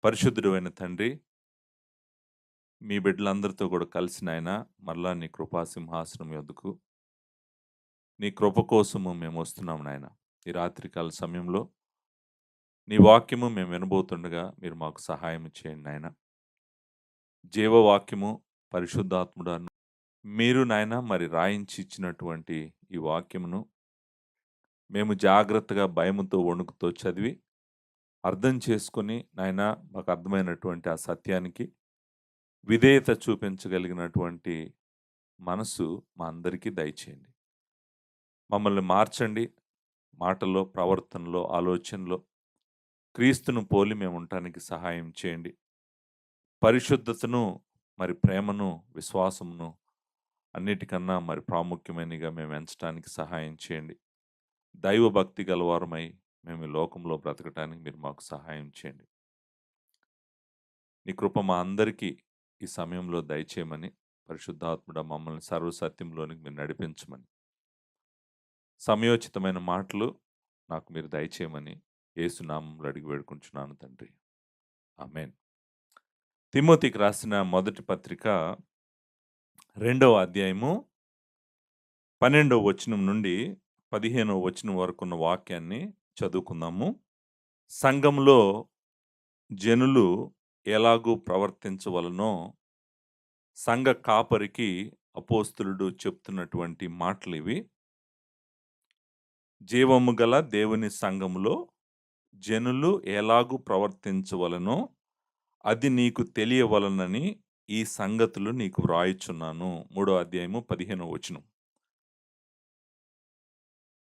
పరిశుద్ధుడు అయిన తండ్రి, మీ బిడ్డలందరితో కూడా కలిసి నాయన మరలా నీ కృపా సింహాసనం యొద్దకు నీ కృప కోసము మేము వస్తున్నాం నాయన. ఈ రాత్రికాల సమయంలో నీ వాక్యము మేము వినబోతుండగా మీరు మాకు సహాయం చేయండి నాయన. జీవవాక్యము పరిశుద్ధాత్ముడు మీరు నాయన మరి రాయించి ఇచ్చినటువంటి ఈ వాక్యమును మేము జాగ్రత్తగా భయముతో వణుకుతో చదివి అర్థం చేసుకొని నాయన మాకు అర్థమైనటువంటి ఆ సత్యానికి విధేయత చూపించగలిగినటువంటి మనసు మా అందరికీ దయచేయండి. మమ్మల్ని మార్చండి. మాటల్లో, ప్రవర్తనలో, ఆలోచనలో క్రీస్తును పోలి మేము ఉండటానికి సహాయం చేయండి. పరిశుద్ధతను, మరి ప్రేమను, విశ్వాసమును అన్నిటికన్నా మరి ప్రాముఖ్యమైనగా మేము ఎంచడానికి సహాయం చేయండి. దైవ భక్తి గలవారమై మేము ఈ లోకంలో బ్రతకటానికి మీరు మాకు సహాయం చేయండి. నీ కృప మా అందరికీ ఈ సమయంలో దయచేయమని, పరిశుద్ధాత్ముడ మమ్మల్ని సర్వసత్యంలోనికి మీరు నడిపించమని, సమయోచితమైన మాటలు నాకు మీరు దయచేయమని యేసు నామములో అడిగి వేడుకుంటున్నాను తండ్రి. ఆమేన్. తిమోతికి రాసిన మొదటి పత్రిక 2వ అధ్యాయము 12వ వచనం నుండి 15వ వచనం వరకున్న వాక్యాన్ని చదువుకుందాము. సంఘంలో జనులు ఎలాగూ ప్రవర్తించవలనో సంఘ కాపరికి అపోస్తలుడు చెప్తున్నటువంటి మాటలు ఇవి. జీవము గల దేవుని సంఘములో జనులు ఎలాగూ ప్రవర్తించవలనో అది నీకు తెలియవలనని ఈ సంగతులు నీకు వ్రాయుచున్నాను. 3వ అధ్యాయము 15వ వచనం.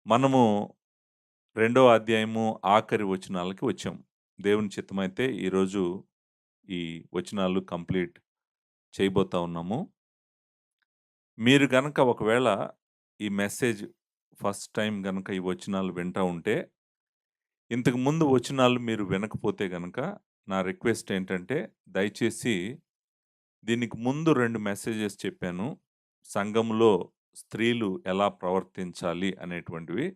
మనము 2వ అధ్యాయము ఆఖరి వచనాలకి వచ్చాం. దేవుని చిత్తమైతే ఈరోజు ఈ వచనాలు కంప్లీట్ చేయబోతా ఉన్నాము. మీరు గనక ఒకవేళ ఈ మెసేజ్ ఫస్ట్ టైం గనక ఈ వచనాలు వింటా ఉంటే, ఇంతకు ముందు వచనాలు మీరు వినకపోతే గనక నా రిక్వెస్ట్ ఏంటంటే, దయచేసి దీనికి ముందు 2 మెసేజెస్ చెప్పాను. సంఘంలో స్త్రీలు ఎలా ప్రవర్తించాలి అనేటువంటివి.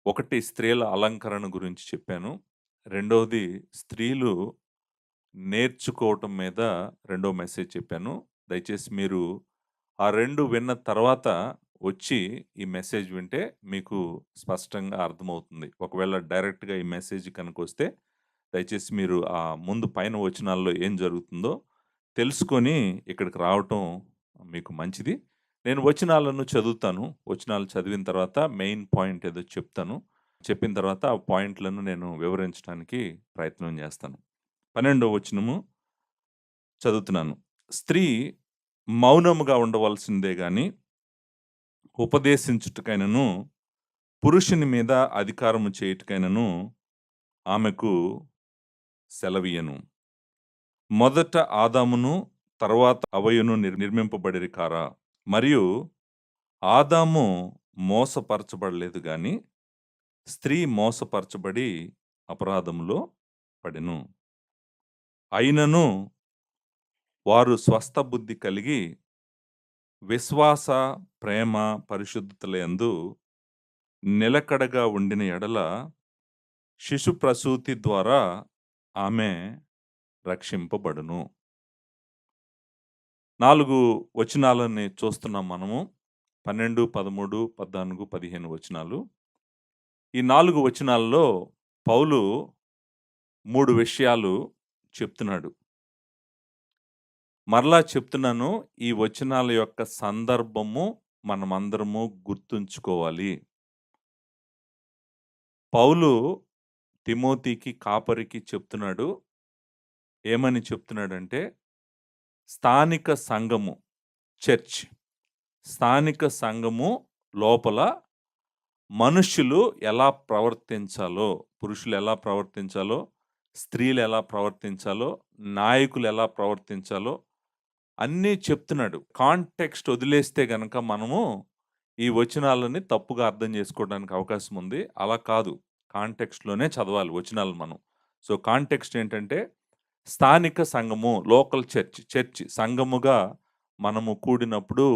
ఒకటి స్త్రీల అలంకరణ గురించి చెప్పాను. రెండవది స్త్రీలు నేర్చుకోవటం మీద రెండో మెసేజ్ చెప్పాను. దయచేసి మీరు ఆ 2 విన్న తర్వాత వచ్చి ఈ మెసేజ్ వింటే మీకు స్పష్టంగా అర్థమవుతుంది. ఒకవేళ డైరెక్ట్‌గా ఈ మెసేజ్ కనుకొస్తే దయచేసి మీరు ఆ ముందు పైన వచనాల్లో ఏం జరుగుతుందో తెలుసుకొని ఇక్కడికి రావటం మీకు మంచిది. నేను వచనాలను చదువుతాను. వచనాలు చదివిన తర్వాత మెయిన్ పాయింట్ ఏదో చెప్తాను. చెప్పిన తర్వాత ఆ పాయింట్‌లను నేను వివరించడానికి ప్రయత్నం చేస్తాను. 12వ వచనము చదువుతున్నాను. స్త్రీ మౌనముగా ఉండవలసిందే గాని ఉపదేశించుటకైనను, పురుషుని మీద అధికారము చేయుటకైనను ఆమెకు సెలవియ్యను. మొదట ఆదామును తర్వాత హవ్వయును నిర్మింపబడిరి కారా? మరియు ఆదాము మోసపరచబడలేదు గాని స్త్రీ మోసపరచబడి అపరాధములో పడెను. అయినను వారు స్వస్థ బుద్ధి కలిగి విశ్వాస, ప్రేమ, పరిశుద్ధతలయందు నిలకడగా ఉండిన ఎడల శిశు ప్రసూతి ద్వారా ఆమె రక్షింపబడును. 4 వచనాలని చూస్తున్నాం మనము. 12, 13, 14, 15 వచనాలు. ఈ 4 వచనాల్లో పౌలు 3 విషయాలు చెప్తున్నాడు. మరలా చెప్తున్నాను, ఈ వచనాల యొక్క సందర్భము మనమందరము గుర్తుంచుకోవాలి. పౌలు తిమోతికి, కాపరికి చెప్తున్నాడు. ఏమని చెప్తున్నాడంటే, స్థానిక సంఘము, చర్చ్, స్థానిక సంఘము లోపల మనుష్యులు ఎలా ప్రవర్తించాలో, పురుషులు ఎలా ప్రవర్తించాలో, స్త్రీలు ఎలా ప్రవర్తించాలో, నాయకులు ఎలా ప్రవర్తించాలో అన్నీ చెప్తున్నాడు. కాంటెక్స్ట్ వదిలేస్తే గనక మనము ఈ వచనాలని తప్పుగా అర్థం చేసుకోవడానికి అవకాశం ఉంది. అలా కాదు, కాంటెక్స్ట్‌లోనే చదవాలి వచనాలు మనం. సో, కాంటెక్స్ట్ ఏంటంటే స్థానిక సంఘము, లోకల్ చర్చ్, చర్చ్ సంఘముగా మనము కూడినప్పుడు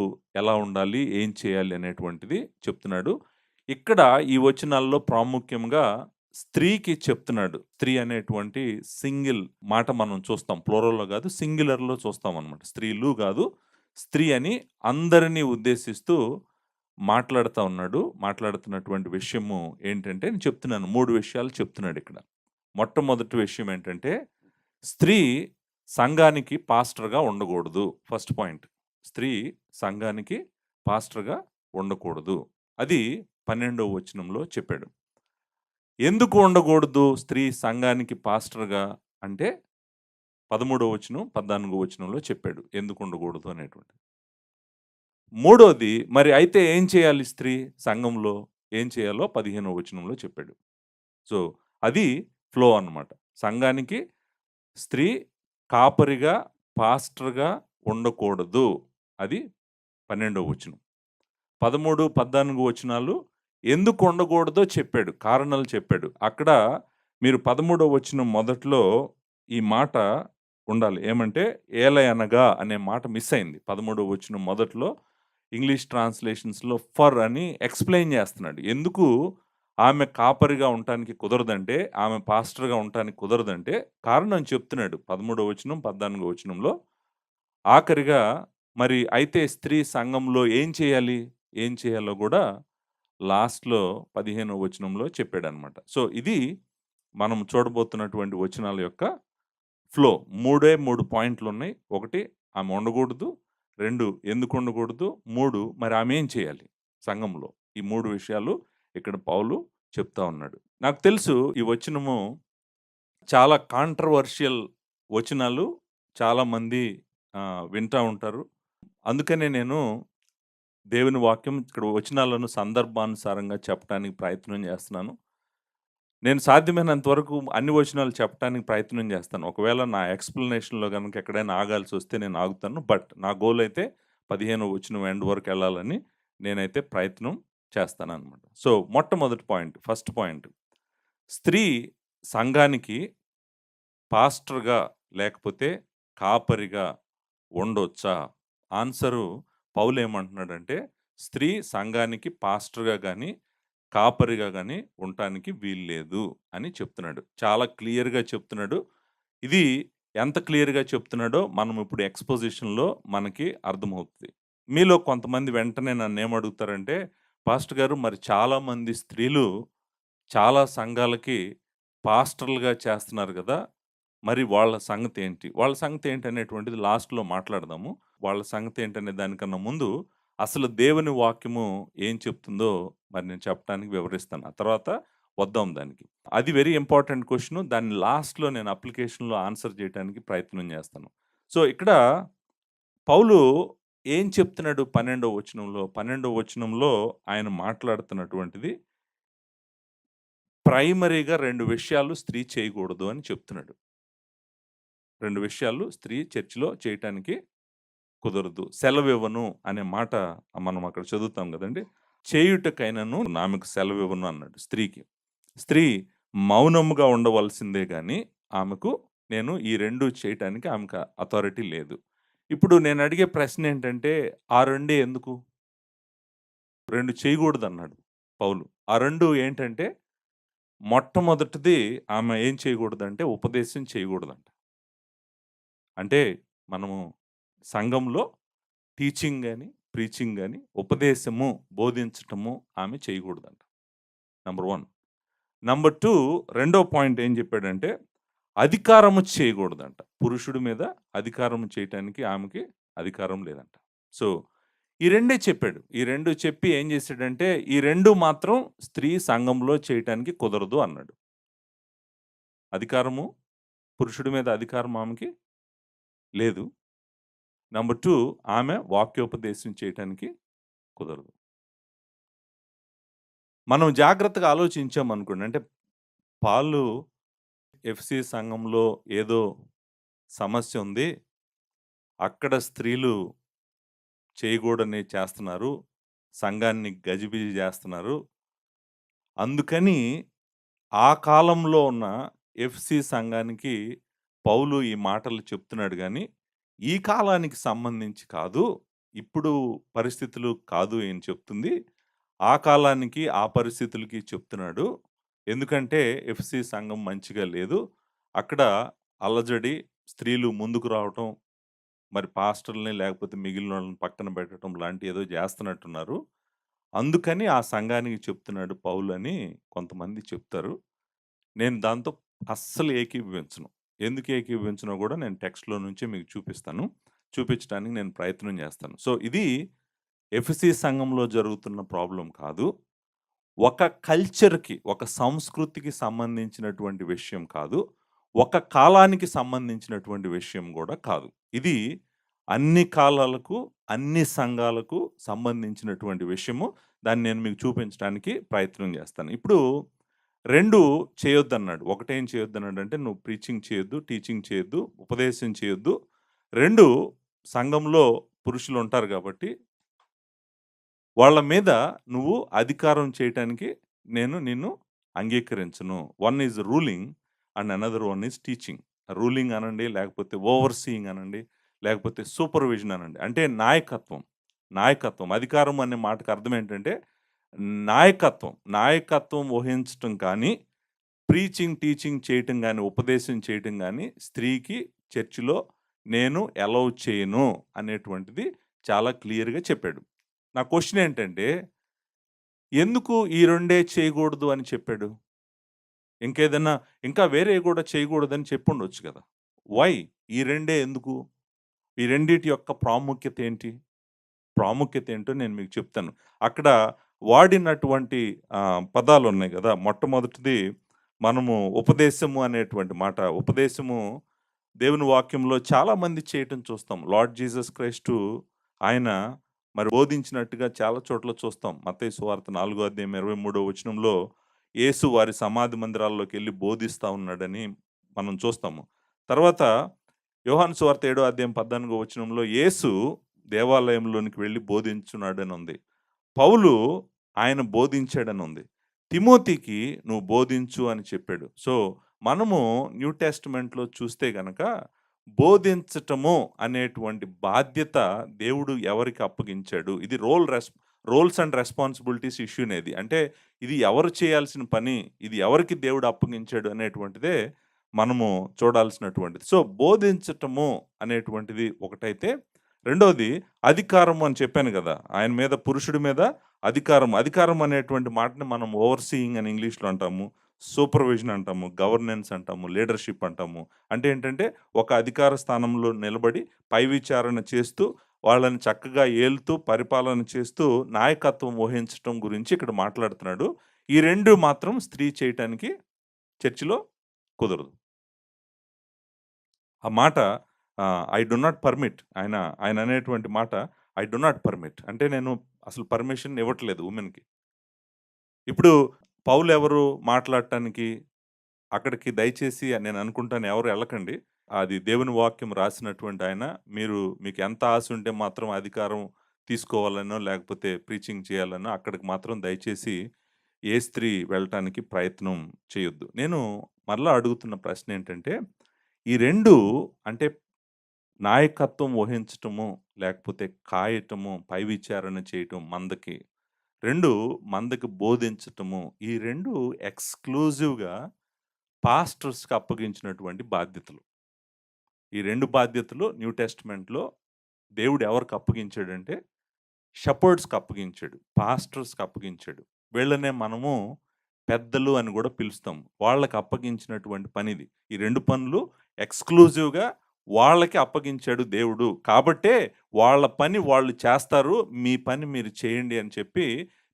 ఎలా ఉండాలి, ఏం చేయాలి అనేటువంటిది చెప్తున్నాడు. ఇక్కడ ఈ వచనాల్లో ప్రాముఖ్యంగా స్త్రీకి చెప్తున్నాడు. స్త్రీ అనేటువంటి సింగిల్ మాట మనం చూస్తాం. ప్లూరల్‌లో గాదు, సింగులర్‌లో చూస్తామనమాట. స్త్రీలు గాదు, స్త్రీ అని అందరిని ఉద్దేశిస్తూ మాట్లాడుతా ఉన్నాడు. మాట్లాడుతున్నటువంటి విషయము ఏంటంటే నేను చెప్తున్నాను. 3 విషయాలు చెప్తున్నాడిక్కడ. మొట్టమొదటి విషయం ఏంటంటే, స్త్రీ సంఘానికి పాస్టర్‌గా ఉండకూడదు. First point. స్త్రీ సంఘానికి పాస్టర్‌గా ఉండకూడదు. అది 12వ వచనంలో చెప్పాడు. ఎందుకు ఉండకూడదు స్త్రీ సంఘానికి పాస్టర్‌గా అంటే 13వ వచనం, 14వ వచనంలో చెప్పాడు. ఎందుకు ఉండకూడదు అనేటువంటిది. మూడోది మరి అయితే ఏం చేయాలి స్త్రీ సంఘంలో? ఏం చేయాలో 15వ వచనంలో చెప్పాడు. సో, అది ఫ్లో అన్నమాట. సంఘానికి స్త్రీ కాపరిగా, పాస్టర్‌గా ఉండకూడదు. అది 12వ వచనం. 13, 14 వచనాలు ఎందుకు ఉండకూడదో చెప్పాడు. కారణాలు చెప్పాడు. అక్కడ మీరు 13వ వచనం మొదట్లో ఈ మాట ఉండాలి. ఏమంటే ఏలయనగా అనే మాట మిస్ అయింది. 13వ వచనం మొదట్లో ఇంగ్లీష్ ట్రాన్స్‌లేషన్స్‌లో ఫర్ అని ఎక్స్‌ప్లెయిన్ చేస్తున్నాడు. ఎందుకు ఆమె కాపరిగా ఉండటానికి కుదరదంటే, ఆమె పాస్టర్‌గా ఉండటానికి కుదరదంటే కారణం చెప్తున్నాడు. 13వ వచనం, 14వ వచనంలో. ఆఖరిగా మరి అయితే స్త్రీ సంఘంలో ఏం చేయాలి? ఏం చేయాలో గూడా లాస్ట్‌లో 15వ వచనంలో చెప్పాడనమాట. సో, ఇది మనం చూడబోతున్నటువంటి వచనాల యొక్క ఫ్లో. 3 పాయింట్లున్నాయి. 1 ఆమె ఉండకూడదు. 2 ఎందుకు ఉండకూడదు. 3 మరి ఆమె ఏం చేయాలి సంఘంలో. ఈ 3 విషయాలు ఇక్కడ పౌలు చెప్తా ఉన్నాడు. నాకు తెలుసు ఈ వచనము చాలా కాంట్రోవర్షియల్ వచనాలు చాలామంది వింటా ఉంటారు. అందుకనే నేను దేవుని వాక్యం ఇక్కడ వచనాలను సందర్భానుసారంగా చెప్పటానికి ప్రయత్నం చేస్తున్నాను. నేను సాధ్యమైనంత వరకు అన్ని వచనాలు చెప్పటానికి ప్రయత్నం చేస్తాను. ఒకవేళ నా ఎక్స్‌ప్లనేషన్‌లో గనుక ఎక్కడైనా ఆగాల్సొస్తే నేను ఆగుతాను. బట్ నా గోల్ అయితే 15వ వచనం ఎండ్ వరకు ఎళ్ళాలని నేనైతే ప్రయత్నం చేస్తాననమాట. సో, మొట్టమొదటి పాయింట్, ఫస్ట్ పాయింట్. స్త్రీ సంఘానికి పాస్టర్‌గా లేకపోతే కాపరిగా ఉండొచ్చా? ఆన్సరు పౌలేమంటున్నాడంటే, స్త్రీ సంఘానికి పాస్టర్‌గా గాని, కాపరిగా గాని ఉండటానికి వీల్లేదు అని చెప్తున్నాడు. చాలా క్లియర్‌గా చెప్తున్నాడు. ఇది ఎంత క్లియర్‌గా చెప్తున్నాడో మనం ఇప్పుడు ఎక్స్‌పోజిషన్‌లో మనకి అర్థమవుతది. మీలో కొంతమంది వెంటనే నన్నేమడుగుతారంటే, పాస్టర్ గారు మరి చాలామంది స్త్రీలు చాలా సంఘాలకి పాస్టర్లుగా చేస్తున్నారు గదా! మరి వాళ్ళ సంగతేంటి? వాళ్ళ సంగతేంటి అనేటువంటిది లాస్ట్‌లో మాట్లాడదాము. వాళ్ళ సంగతేంటనే దానికన్నా ముందు, అసలు దేవుని వాక్యము ఏం చెప్తుందో మరి నేను చెప్పటానికి వివరిస్తాను. ఆ తర్వాత వద్దాం దానికి. అది వెరీ ఇంపార్టెంట్ క్వెషను. దాన్ని లాస్ట్‌లో నేను అప్లికేషన్‌లో ఆన్సర్ చేయటానికి ప్రయత్నం చేస్తాను. సో, ఇక్కడ పౌలు ఏం చెప్తున్నాడు 12వ వచనంలో? 12వ వచనంలో ఆయన మాట్లాడుతున్నటువంటిది ప్రైమరీగా 2 విషయాలు స్త్రీ చేయకూడదు అని చెప్తున్నాడు. 2 విషయాలు స్త్రీ చర్చ్‌లో చేయటానికి కుదరదు. సెలవివ్వను అనే మాట మనం అక్కడ చదువుతాం గదండీ! చేయుటకైనను ఆమెకు సెలవివ్వను అన్నాడు స్త్రీకి. స్త్రీ మౌనముగా ఉండవలసిందే గాని, ఆమెకు నేను ఈ 2 చేయటానికి ఆమెకు అథారిటీ లేదు. ఇప్పుడు నేనడిగే ప్రశ్నేంటంటే, ఆ రెండే ఎందుకు? 2 చేయగూడదన్నాడు పౌలు. ఆ 2 ఏంటంటే, మొట్టమొదటిది ఆమె ఏం చేయగూడదంటే, ఉపదేశం చేయగూడదంట. అంటే మనము సంఘంలో టీచింగ్ గాని, ప్రీచింగ్ గాని, ఉపదేశము, బోధించటము ఆమె చేయకూడదంట. నంబర్ 1. నంబర్ 2 రెండో పాయింట్ ఏం చెప్పాడంటే, అధికారము చేయకూడదంట. పురుషుడి మీద అధికారం చేయటానికి ఆమెకి అధికారం లేదంట. సో, ఈ రెండే చెప్పాడు. ఈ 2 చెప్పి ఏం చేసాడంటే, ఈ 2 మాత్రం స్త్రీ సంఘంలో చేయటానికి కుదరదు అన్నాడు. అధికారము, పురుషుడి మీద అధికారం ఆమెకి లేదు. నంబర్ 2 ఆమె వాక్యోపదేశం చేయటానికి కుదరదు. మనం జాగ్రత్తగా ఆలోచించామనుకోండి. అంటే పాలు ఎఫ్‌సి సంఘంలో ఏదో సమస్య ఉంది. అక్కడ స్త్రీలు చేయకూడనివి చేస్తున్నారు. సంఘాన్ని గజిబిజి చేస్తున్నారు. అందుకని ఆ కాలంలో ఉన్న ఎఫ్‌సి సంఘానికి పౌలు ఈ మాటలు చెప్తున్నాడు గానీ, ఈ కాలానికి సంబంధించి కాదు. ఇప్పుడు పరిస్థితులు కాదు ఈయన చెప్తుంది. ఆ కాలానికి, ఆ పరిస్థితులకి చెప్తున్నాడు. ఎందుకంటే ఎఫ్‌సీ సంఘం మంచిగా లేదు. అక్కడ అల్లజడి, స్త్రీలు ముందుకు రావటం, మరి పాస్టర్‌లని లేకపోతే మిగిలినోళ్ళని పక్కన పెట్టడం లాంటి ఏదో చేస్తున్నట్టున్నారు. అందుకని ఆ సంఘానికి చెప్తున్నాడు పౌలని కొంతమంది చెప్తారు. నేను దాంతో అస్సలు ఏకీభవించను. ఎందుకు ఏకీభవించనో గూడా నేను టెక్స్ట్‌లో నుంచే మీకు చూపిస్తాను. చూపించడానికి నేను ప్రయత్నం చేస్తాను. సో, ఇది ఎఫెసీ సంఘంలో జరుగుతున్న ప్రాబ్లమ్ కాదు. ఒక కల్చర్‌కి, ఒక సంస్కృతికి సంబంధించినటువంటి విషయం కాదు. ఒక కాలానికి సంబంధించినటువంటి విషయం గూడా కాదు. ఇది అన్ని కాలాలకు, అన్ని సంఘాలకు సంబంధించినటువంటి విషయము. దాన్ని నేను మీకు చూపించడానికి ప్రయత్నం చేస్తాను. ఇప్పుడు 2 చేయొద్దన్నాడు. ఒకటేం చేయొద్దన్నాడంటే, నువ్వు ప్రీచింగ్ చేయొద్దు, టీచింగ్ చేయొద్దు, ఉపదేశం చేయొద్దు. 2 సంఘంలో పురుషులుంటారు గాబట్టి వాళ్ళ మీద నువ్వు అధికారం చేయటానికి నేను నిన్ను అంగీకరించను. One is ruling and another one is teaching. Ruling అనండి, లేకపోతే ఓవర్‌సీయింగ్ అనండి, లేకపోతే సూపర్విజన్ అనండి. అంటే నాయకత్వం. నాయకత్వం. అధికారం అనే మాటకు అర్థం ఏంటంటే నాయకత్వం. నాయకత్వం వహించటం కానీ, ప్రీచింగ్, టీచింగ్ చేయటం గాని, ఉపదేశం చేయటం గాని స్త్రీకి చర్చిలో నేను అలౌ చేయను అనేటువంటిది చాలా క్లియర్‌గా చెప్పాడు. నా క్వెషన్ ఏంటంటే, ఎందుకు ఈ రెండే చేయకూడదు అని చెప్పాడు? ఇంకేదన్నా ఇంకా వేరేవి గూడా చేయకూడదని చెప్పుండొచ్చు గదా! వై? ఈ రెండే ఎందుకు? ఈ రెండిటి యొక్క ప్రాముఖ్యత ఏంటి? ప్రాముఖ్యత ఏంటో నేను మీకు చెప్తాను. అక్కడ వాడినటువంటి పదాలున్నాయి గదా! మొట్టమొదటిది మనము ఉపదేశము అనేటువంటి మాట. ఉపదేశము దేవుని వాక్యంలో చాలామంది చేయటం చూస్తాం. లార్డ్ జీసస్ క్రైస్టు ఆయన మరి బోధించినట్టుగా చాలా చోట్ల చూస్తాం. మత్తయి సువార్త 4 అధ్యాయం 23 వచనంలో యేసు వారి సమాధి మందిరాల్లోకెళ్ళి బోధిస్తా ఉన్నాడని మనం చూస్తాము. తర్వాత యోహాను సువార్త 7 అధ్యాయం 14 వచనంలో యేసు దేవాలయంలోనికి వెళ్లి బోధించున్నాడని ఉంది. పౌలు ఆయన బోధించాడని ఉంది. తిమోతికి నువ్వు బోధించు అని చెప్పాడు. సో, మనము న్యూ టెస్టమెంట్‌లో చూస్తే గనక బోధించటము అనేటువంటి బాధ్యత దేవుడు ఎవరికి అప్పగించాడు? ఇది రోల్స్ అండ్ రెస్పాన్సిబిలిటీస్ ఇష్యూనేది. అంటే ఇది ఎవరు చేయాల్సిన పని, ఇది ఎవరికి దేవుడు అప్పగించాడు అనేటువంటిదే మనము చూడాల్సినటువంటిది. సో, బోధించటము అనేటువంటిది ఒకటైతే, రెండోది అధికారం అని చెప్పాను గదా! ఆయన మీద పురుషుడి మీద అధికారం. అధికారం అనేటువంటి మాటని మనం ఓవర్‌సీయింగ్ అని ఇంగ్లీష్‌లో అంటాము. సూపర్విజన్ అంటాము. గవర్నెన్స్ అంటాము. లీడర్‌షిప్ అంటాము. అంటే ఏంటంటే, ఒక అధికార స్థానంలో నిలబడి పై విచారణ చేస్తూ, వాళ్ళని చక్కగా ఏలుతూ, పరిపాలన చేస్తూ, నాయకత్వం వహించటం గురించి ఇక్కడ మాట్లాడుతున్నాడు. ఈ 2 మాత్రం స్త్రీ చేయటానికి చర్చిలో కుదరదు. ఆ మాట ఐ డు నాట్ పర్మిట్. ఆయన అనేటువంటి మాట ఐ డు నాట్ పర్మిట్. అంటే నేను అసలు పర్మిషన్ ఇవ్వట్లేదు వుమెన్‌కి. ఇప్పుడు పౌలెవరు మాట్లాడటానికి? అక్కడికి దయచేసి నేను అనుకుంటాను ఎవరు ఎళ్ళకండి. అది దేవుని వాక్యం రాసినటువంటి ఆయన. మీకు ఎంత ఆశ ఉంటే మాత్రం అధికారం తీసుకోవాలనో, లేకపోతే ప్రీచింగ్ చేయాలనో అక్కడికి మాత్రం దయచేసి ఏ స్త్రీ వెళ్ళటానికి ప్రయత్నం చేయొద్దు. నేను మరలా అడుగుతున్న ప్రశ్న ఏంటంటే, ఈ 2 అంటే నాయకత్వం వహించటము, లేకపోతే కాయటము, పై విచారణ చేయటం మందకి. 2 మందకి బోధించటము. ఈ 2 ఎక్స్‌క్లూజివ్‌గా పాస్టర్స్‌కి అప్పగించినటువంటి బాధ్యతలు. ఈ 2 బాధ్యతలు న్యూ టెస్టమెంట్‌లో దేవుడు ఎవరికి అప్పగించాడంటే షెపర్డ్స్‌కి అప్పగించాడు. పాస్టర్స్‌కి అప్పగించాడు. వీళ్ళనే మనము పెద్దలు అని గూడా పిలుస్తాం. వాళ్ళకి అప్పగించినటువంటి పనిది. ఈ 2 పనులు ఎక్స్‌క్లూజివ్‌గా వాళ్ళకి అప్పగించాడు దేవుడు. కాబట్టే వాళ్ళ పని వాళ్ళు చేస్తారు. మీ పని మీరు చేయండి అని చెప్పి,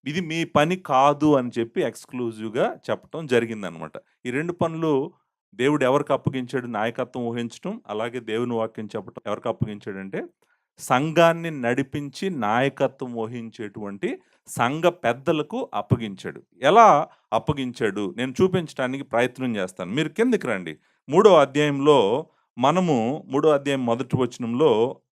ఇది మీ పని కాదు అని చెప్పి ఎక్స్‌క్లూజివ్‌గా చెప్పటం జరిగిందనమాట. ఈ 2 పనులు దేవుడు ఎవరికి అప్పగించాడు? నాయకత్వం వహించటం, అలాగే దేవుని వాక్యం చెప్పటం ఎవరికి అప్పగించాడంటే, సంఘాన్ని నడిపించి నాయకత్వం వహించేటువంటి సంఘ పెద్దలకు అప్పగించాడు. ఎలా అప్పగించాడు? నేను చూపించటానికి ప్రయత్నం చేస్తాను. మీరు కిందకి రండి. 3వ అధ్యాయంలో మనము 3వ అధ్యాయం మొదటి వచనంలో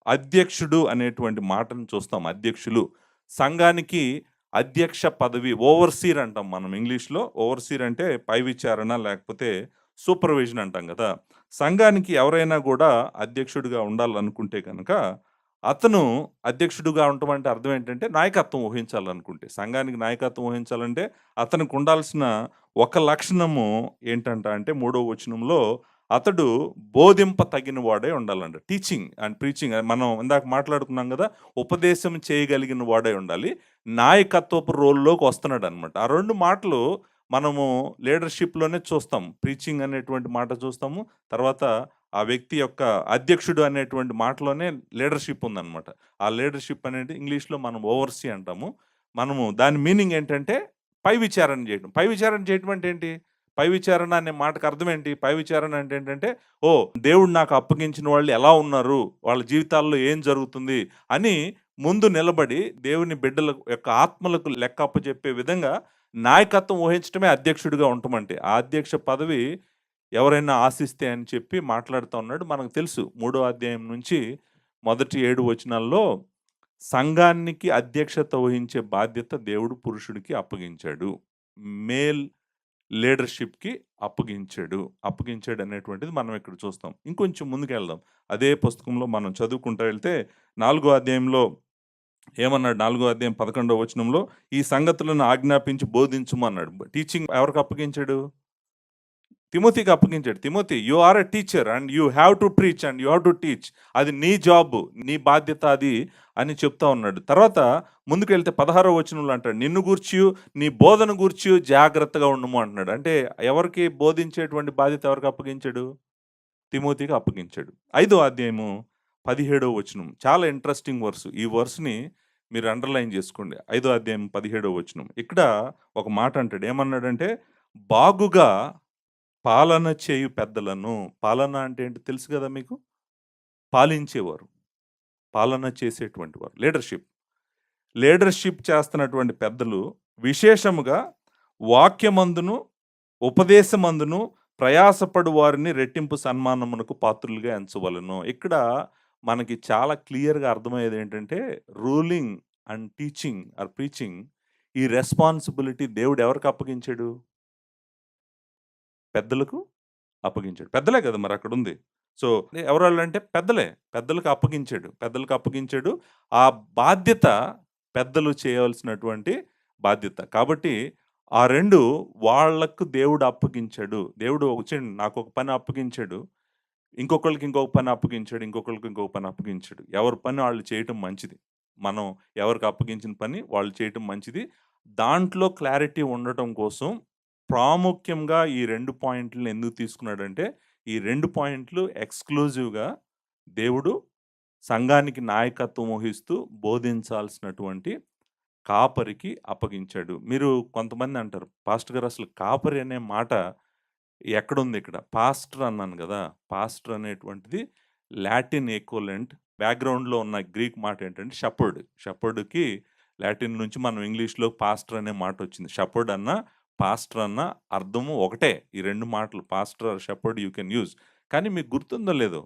అధ్యక్షుడు అనేటువంటి మాటను చూస్తాం. అధ్యక్షులు. సంఘానికి అధ్యక్ష పదవి ఓవర్‌సీర్ అంటాం మనం ఇంగ్లీష్‌లో. ఓవర్‌సీర్ అంటే పై విచారణ లేకపోతే సూపర్విజన్ అంటాం గదా! సంఘానికి ఎవరైనా గూడా అధ్యక్షుడిగా ఉండాలనుకుంటే గనక, అతను అధ్యక్షుడిగా ఉండటం అంటే అర్థం ఏంటంటే నాయకత్వం వహించాలనుకుంటే, సంఘానికి నాయకత్వం వహించాలంటే అతనికి ఉండాల్సిన ఒక లక్షణము ఏంటంట అంటే మూడో వచనంలో అతడు బోధింప తగిన వాడే ఉండాలంట. టీచింగ్ అండ్ ప్రీచింగ్ మనం ఇందాక మాట్లాడుకున్నాం కదా! ఉపదేశం చేయగలిగిన వాడే ఉండాలి. నాయకత్వపు రోల్‌లోకి వస్తున్నాడనమాట. ఆ 2 మాటలు మనము లీడర్‌షిప్‌లోనే చూస్తాం. ప్రీచింగ్ అనేటువంటి మాట చూస్తాము. తర్వాత ఆ వ్యక్తి యొక్క అధ్యక్షుడు అనేటువంటి మాటలోనే లీడర్‌షిప్ ఉందనమాట. ఆ లీడర్‌షిప్ అనేది ఇంగ్లీష్‌లో మనం ఓవర్‌సీ అంటాము. మనము దాని మీనింగ్ ఏంటంటే పై విచారణ చేయడం. పై విచారణ చేయడం అంటే ఏంటి? పై విచారణ అనే మాటకు అర్థం ఏంటి? పై విచారణ అంటే ఏంటంటే, ఓహ్! దేవుడు నాకు అప్పగించిన వాళ్ళు ఎలా ఉన్నారు? వాళ్ళ జీవితాల్లో ఏం జరుగుతుంది? అని ముందు నిలబడి దేవుని బిడ్డల యొక్క ఆత్మలకు లెక్క అప్పజెప్పే విధంగా నాయకత్వం వహించడమే అధ్యక్షుడిగా ఉండటమంటే. ఆ అధ్యక్ష పదవి ఎవరైనా ఆశిస్తే అని చెప్పి మాట్లాడుతా ఉన్నాడు. మనకు తెలుసు. మూడో అధ్యాయం నుంచి మొదటి 7 వచనాల్లో సంఘానికి అధ్యక్షత వహించే బాధ్యత దేవుడు పురుషుడికి అప్పగించాడు. మేల్ లీడర్‌షిప్‌కి అప్పగించాడు. అప్పగించాడు అనేటువంటిది మనం ఇక్కడ చూస్తాం. ఇంకొంచెం ముందుకెళ్దాం. అదే పుస్తకంలో మనం చదువుకుంటా వెళ్తే 4 అధ్యాయంలో ఏమన్నాడు? 4 అధ్యాయం 11 వచనంలో ఈ సంగతులను ఆజ్ఞాపించి బోధించుము అన్నాడు. టీచింగ్ ఎవరికి అప్పగించాడు? తిమోతికి అప్పగించాడు. Timothy you are a teacher and you have to preach and you have to teach. అది నీ జాబ్, నీ బాధ్యత అది అని చెప్తా ఉన్నాడు. తర్వాత ముందుకెళ్తే 16వ వచనంలో అంటాడు, నిన్ను గూర్చియు, నీ బోధన గూర్చియు జాగ్రత్తగా ఉండుము అంటున్నాడు. అంటే ఎవరికి బోధించేటువంటి బాధ్యత ఎవరికి అప్పగించాడు? తిమోతికి అప్పగించాడు. 5వ అధ్యాయము 17వ వచనం చాలా ఇంట్రెస్టింగ్ వర్స్. ఈ వర్స్‌ని మీరు అండర్‌లైన్ చేసుకోండి. 5వ అధ్యాయం 17వ వచనం. ఇక్కడ ఒక మాట అంటాడు. ఏమన్నాడంటే, బాగుగా పాలన చేయు పెద్దలను. పాలన అంటే ఏంటి తెలుసు గదా మీకు? పాలించేవారు. పాలన చేసేటువంటి వారు. లీడర్‌షిప్. లీడర్‌షిప్ చేస్తున్నటువంటి పెద్దలు విశేషముగా వాక్యమందును, ఉపదేశమందును ప్రయాసపడు వారిని రెట్టింపు సన్మానమునకు పాత్రులుగా ఎంచవలెను. ఇక్కడ మనకి చాలా క్లియర్‌గా అర్థమయ్యేదేంటంటే ruling and teaching or preaching ఈ రెస్పాన్సిబిలిటీ దేవుడు ఎవరికి అప్పగించాడు? పెద్దలకు అప్పగించాడు. పెద్దలే కదా మరక్కడుంది. సో, ఎవరాళ్ళంటే పెద్దలే. పెద్దలకు అప్పగించాడు. పెద్దలకు అప్పగించాడు. ఆ బాధ్యత పెద్దలు చేయవలసినటువంటి బాధ్యత. కాబట్టి ఆ 2 వాళ్ళకు దేవుడు అప్పగించాడు. దేవుడు వచ్చి నాకొక పని అప్పగించాడు. ఇంకొకళ్ళకి ఇంకొక పని అప్పగించాడు. ఇంకొకళ్ళకి ఇంకొక పని అప్పగించాడు. ఎవరి పని ఆళ్ళు చేయటం మంచిది. మనం ఎవరికి అప్పగించిన పని వాళ్ళు చేయటం మంచిది. దాంట్లో క్లారిటీ ఉండటం కోసం ప్రాముఖ్యంగా ఈ 2 పాయింట్‌లని ఎందుకు తీసుకున్నాడంటే, ఈ 2 పాయింట్లు ఎక్స్‌క్లూజివ్‌గా దేవుడు సంఘానికి నాయకత్వం వహిస్తూ బోధించాల్సినటువంటి కాపరికి అప్పగించాడు. మీరు కొంతమంది అంటారు, పాస్టర్ గారు అసలు కాపరి అనే మాట ఎక్కడుంది ఇక్కడ? పాస్టర్ అన్నాను గదా! పాస్టర్ అనేటువంటిది లాటిన్ ఈక్వలెంట్ బ్యాక్‌గ్రౌండ్‌లో ఉన్న గ్రీక్ మాట ఏంటంటే షెపర్డ్. షెపర్డ్‌కి లాటిన్ నుంచి మనం ఇంగ్లీష్‌లో పాస్టర్ అనే మాటొచ్చింది. షెపర్డ్ అన్నా, పాస్టర్ అన్నా అర్థము ఒకటే. ఈ 2 మాటలు pastor or shepherd you can use. కానీ మీకు గుర్తుందో లేదో,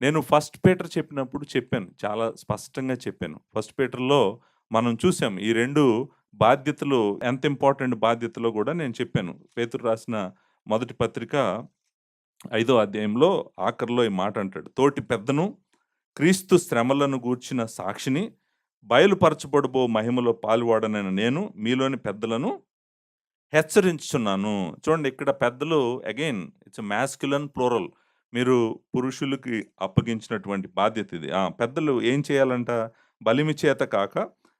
నేను ఫస్ట్ పీటర్ చెప్పినప్పుడు చెప్పాను. చాలా స్పష్టంగా చెప్పాను. ఫస్ట్ పీటర్‌లో మనం చూసాం. ఈ 2 బాధ్యతలు ఎంత ఇంపార్టెంట్ బాధ్యతలో గూడా నేను చెప్పాను. పేతురు రాసిన మొదటి పత్రిక 5వ అధ్యాయంలో ఆఖరిలో ఈ మాట అంటాడు. తోటి పెద్దను, క్రీస్తు శ్రమలను గూర్చిన సాక్షిని, బయలుపరచబడబో మహిమలో పాలువాడనైన నేను మీలోని పెద్దలను హెచ్చరించుచున్నాను. చూడండి ఇక్కడ పెద్దలు అగైన్ ఇట్స్ మాస్క్యులన్ ప్లూరల్. మీరు పురుషులకి అప్పగించినటువంటి బాధ్యత ఇది. పెద్దలు ఏం చేయాలంట? బలిమి చేత కాక,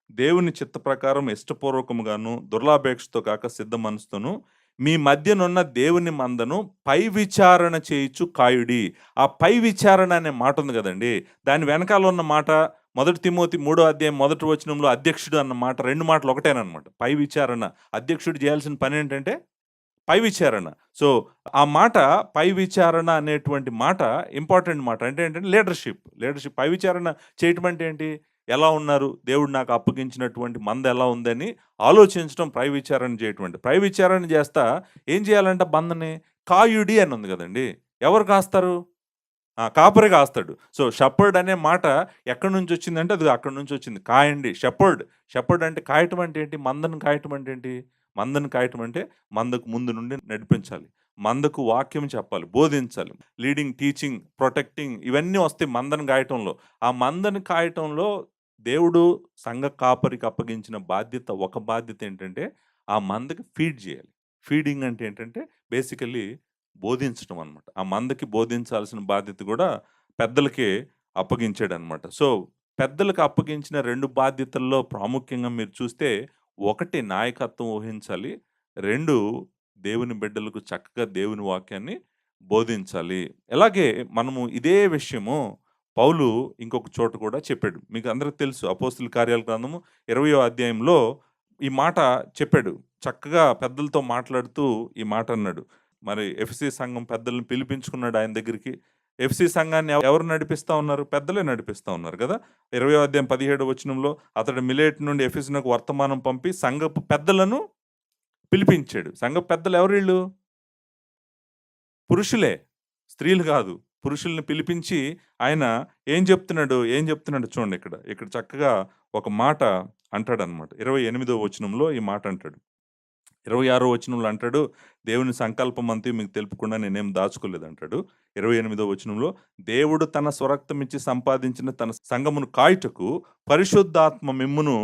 దేవుని చిత్త ప్రకారం ఇష్టపూర్వకముగాను, దుర్లాపేక్షతో కాక సిద్ధ మనసుతోను, మీ మధ్యనున్న దేవుని మందను పై విచారణ చేయుచు కాయుడి. ఆ పై విచారణ అనే మాట ఉంది గదండీ! దాని వెనకాల ఉన్న మాట మొదటి తిమోతి 3 అధ్యాయం మొదటి వచనంలో అధ్యక్షుడు అన్న మాట 2 మాటలు ఒకటేననమాట. పై విచారణ. అధ్యక్షుడు చేయాల్సిన పనేంటంటే పై విచారణ. సో, ఆ మాట పై విచారణ అనేటువంటి మాట ఇంపార్టెంట్ మాట. అంటే ఏంటంటే లీడర్‌షిప్. లీడర్‌షిప్ పై విచారణ చేయటం అంటే ఏంటి? ఎలా ఉన్నారు? దేవుడు నాకు అప్పగించినటువంటి మంద ఎలా ఉందని ఆలోచించడం పై విచారణ చేయటం అంటే. పై విచారణ చేస్తా ఏం చేయాలంట మందని? కాయుడి అని ఉంది గదండీ! ఎవరు కాస్తారు? కాపరి కాస్తాడు. సో, షెపర్డ్ అనే మాట ఎక్కడి నుంచొచ్చిందంటే అది అక్కడి నుంచొచ్చింది. కాయండి. షెపర్డ్. షెపర్డ్ అంటే కాయటం అంటే ఏంటి? మందను కాయటం అంటే ఏంటి? మందను కాయటం అంటే మందకు ముందు నుండి నడిపించాలి. మందకు వాక్యం చెప్పాలి, బోధించాలి. లీడింగ్, టీచింగ్, ప్రొటెక్టింగ్ ఇవన్నీ వస్తాయి మందను కాయటంలో. ఆ మందను కాయటంలో దేవుడు సంఘ కాపరికి అప్పగించిన బాధ్యత, ఒక బాధ్యత ఏంటంటే ఆ మందకి ఫీడ్ చేయాలి. ఫీడింగ్ అంటే ఏంటంటే బేసికల్లీ బోధించడం అనమాట. ఆ మందకి బోధించాల్సిన బాధ్యత కూడా పెద్దలకే అప్పగించాడనమాట. సో, పెద్దలకు అప్పగించిన 2 బాధ్యతల్లో ప్రాముఖ్యంగా మీరు చూస్తే, ఒకటి నాయకత్వం వహించాలి. 2 దేవుని బిడ్డలకు చక్కగా దేవుని వాక్యాన్ని బోధించాలి. అలాగే మనము ఇదే విషయము పౌలు ఇంకొక చోట కూడా చెప్పాడు. మీకు అందరికి తెలుసు అపోస్తుల కార్యాల గ్రంథము 20వ అధ్యాయంలో ఈ మాట చెప్పాడు. చక్కగా పెద్దలతో మాట్లాడుతూ ఈ మాట అన్నాడు. మరి ఎఫెసీ సంఘం పెద్దల్ని పిలిపించుకున్నాడు ఆయన దగ్గరికి. ఎఫ్‌సీ సంఘాన్ని ఎవరు నడిపిస్తా ఉన్నారు? పెద్దలే నడిపిస్తా ఉన్నారు గదా! 20వ అధ్యాయం 17 వచనంలో అతడు మిలేట్ నుండి ఎఫెసునకు వర్తమానం పంపి సంఘపు పెద్దలను పిలిపించాడు. సంఘపు పెద్దలు ఎవరీళ్ళు? పురుషులే. స్త్రీలు గాదు. పురుషుల్ని పిలిపించి ఆయన ఏం జెప్తున్నాడు చూడండి ఇక్కడ. ఇక్కడ చక్కగా ఒక మాట అంటాడనమాట. 28వ వచనంలో ఈ మాట అంటాడు. 26వ వచనంలో అంటాడు, దేవుని సంకల్పం అంతే మీకు తెలుపకుండా నేనేం దాచుకోలేదంటాడు. 28వ వచనంలో, దేవుడు తన స్వరక్తమిచ్చి సంపాదించిన తన సంఘమును కాయుటకు పరిశుద్ధాత్మ మిమ్మును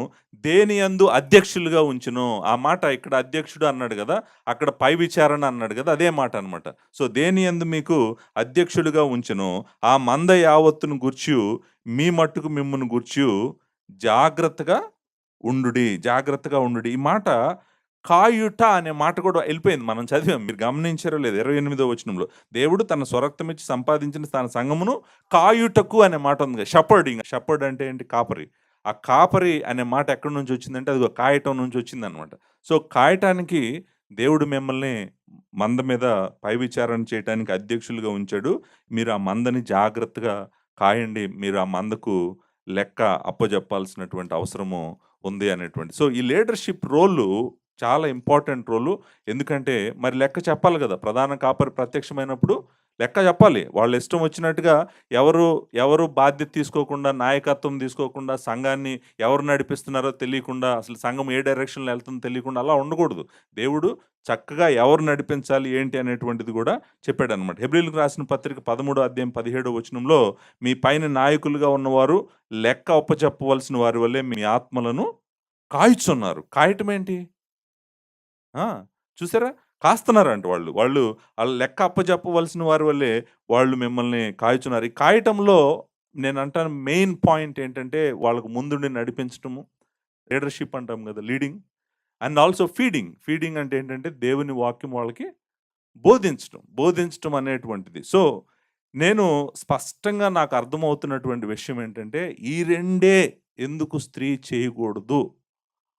దేనియందు అధ్యక్షులుగా ఉంచును. ఆ మాట ఇక్కడ అధ్యక్షుడు అన్నాడు గదా! అక్కడ పై విచారణ అన్నాడు గదా! అదే మాట అనమాట. సో, దేనియందు మీకు అధ్యక్షులుగా ఉంచును, ఆ మంద యావత్తును గూర్చియు మీ మట్టుకు మిమ్మును గూర్చియు జాగ్రత్తగా జాగ్రత్తగా ఉండుడి. ఈ మాట కాయుట అనే మాట కూడా వెళ్ళిపోయింది. మనం చదివాం. మీరు గమనించారో లేదో 28వ వచనంలో. దేవుడు తన స్వరక్తమిచ్చి సంపాదించిన తన సంఘమును కాయుటకు అనే మాట ఉంది. షపర్డింగ్. షపర్డ్ అంటే ఏంటి? కాపరి. ఆ కాపరి అనే మాట ఎక్కడి నుంచి వచ్చిందంటే అది కాయటం నుంచి వచ్చిందనమాట. సో, కాయటానికి దేవుడు మిమ్మల్ని మంద మీద పై విచారణ చేయటానికి అధ్యక్షులుగా ఉంచాడు. మీరు ఆ మందని జాగ్రత్తగా కాయండి. మీరు ఆ మందకు లెక్క అప్పజెప్పాల్సినటువంటి అవసరము ఉంది అనేటువంటి. సో, ఈ లీడర్‌షిప్ రోలు చాలా ఇంపార్టెంట్ రోలు. ఎందుకంటే మరి లెక్క చెప్పాలి గదా! ప్రధాన కాపరి ప్రత్యక్షమైనప్పుడు లెక్క చెప్పాలి. వాళ్ళ ఇష్టం వచ్చినట్టుగా ఎవరు, ఎవరు బాధ్యత తీసుకోకుండా, నాయకత్వం తీసుకోకుండా, సంఘాన్ని ఎవరు నడిపిస్తున్నారో తెలియకుండా, అసలు సంఘం ఏ డైరెక్షన్‌లో ఎళ్తుందో తెలియకుండా అలా ఉండకూడదు. దేవుడు చక్కగా ఎవరు నడిపించాలి ఏంటి అనేటువంటిది గూడా చెప్పాడనమాట. హెబ్రీయులకు రాసిన పత్రిక 13వ అధ్యాయం 17వ వచనంలో, మీ పైన నాయకులుగా ఉన్నవారు లెక్క అప్పచెప్పవలసిన వారి వల్లే మీ ఆత్మలను కాయుచున్నారు. కాయటం ఏంటి? ఆ! చూసారా? కాస్తన్నారంట వాళ్ళు. వాళ్ళు ఆళ్ళ లెక్క అప్పజెప్పవలసిన వారి వల్లే వాళ్ళు మిమ్మల్ని కాయుచున్నారు. ఈ కాయటంలో నేనంటాను మెయిన్ పాయింట్ ఏంటంటే, వాళ్ళకు ముందుండి నడిపించటము. లీడర్‌షిప్ అంటాం గదా! Leading and also feeding. Feeding అంటే ఏంటంటే, దేవుని వాక్యం వాళ్ళకి బోధించటం. బోధించటం అనేటువంటిది. సో, నేను స్పష్టంగా నాకు అర్థమవుతున్నటువంటి విషయం ఏంటంటే, ఈ రెండే ఎందుకు స్త్రీ చేయకూడదు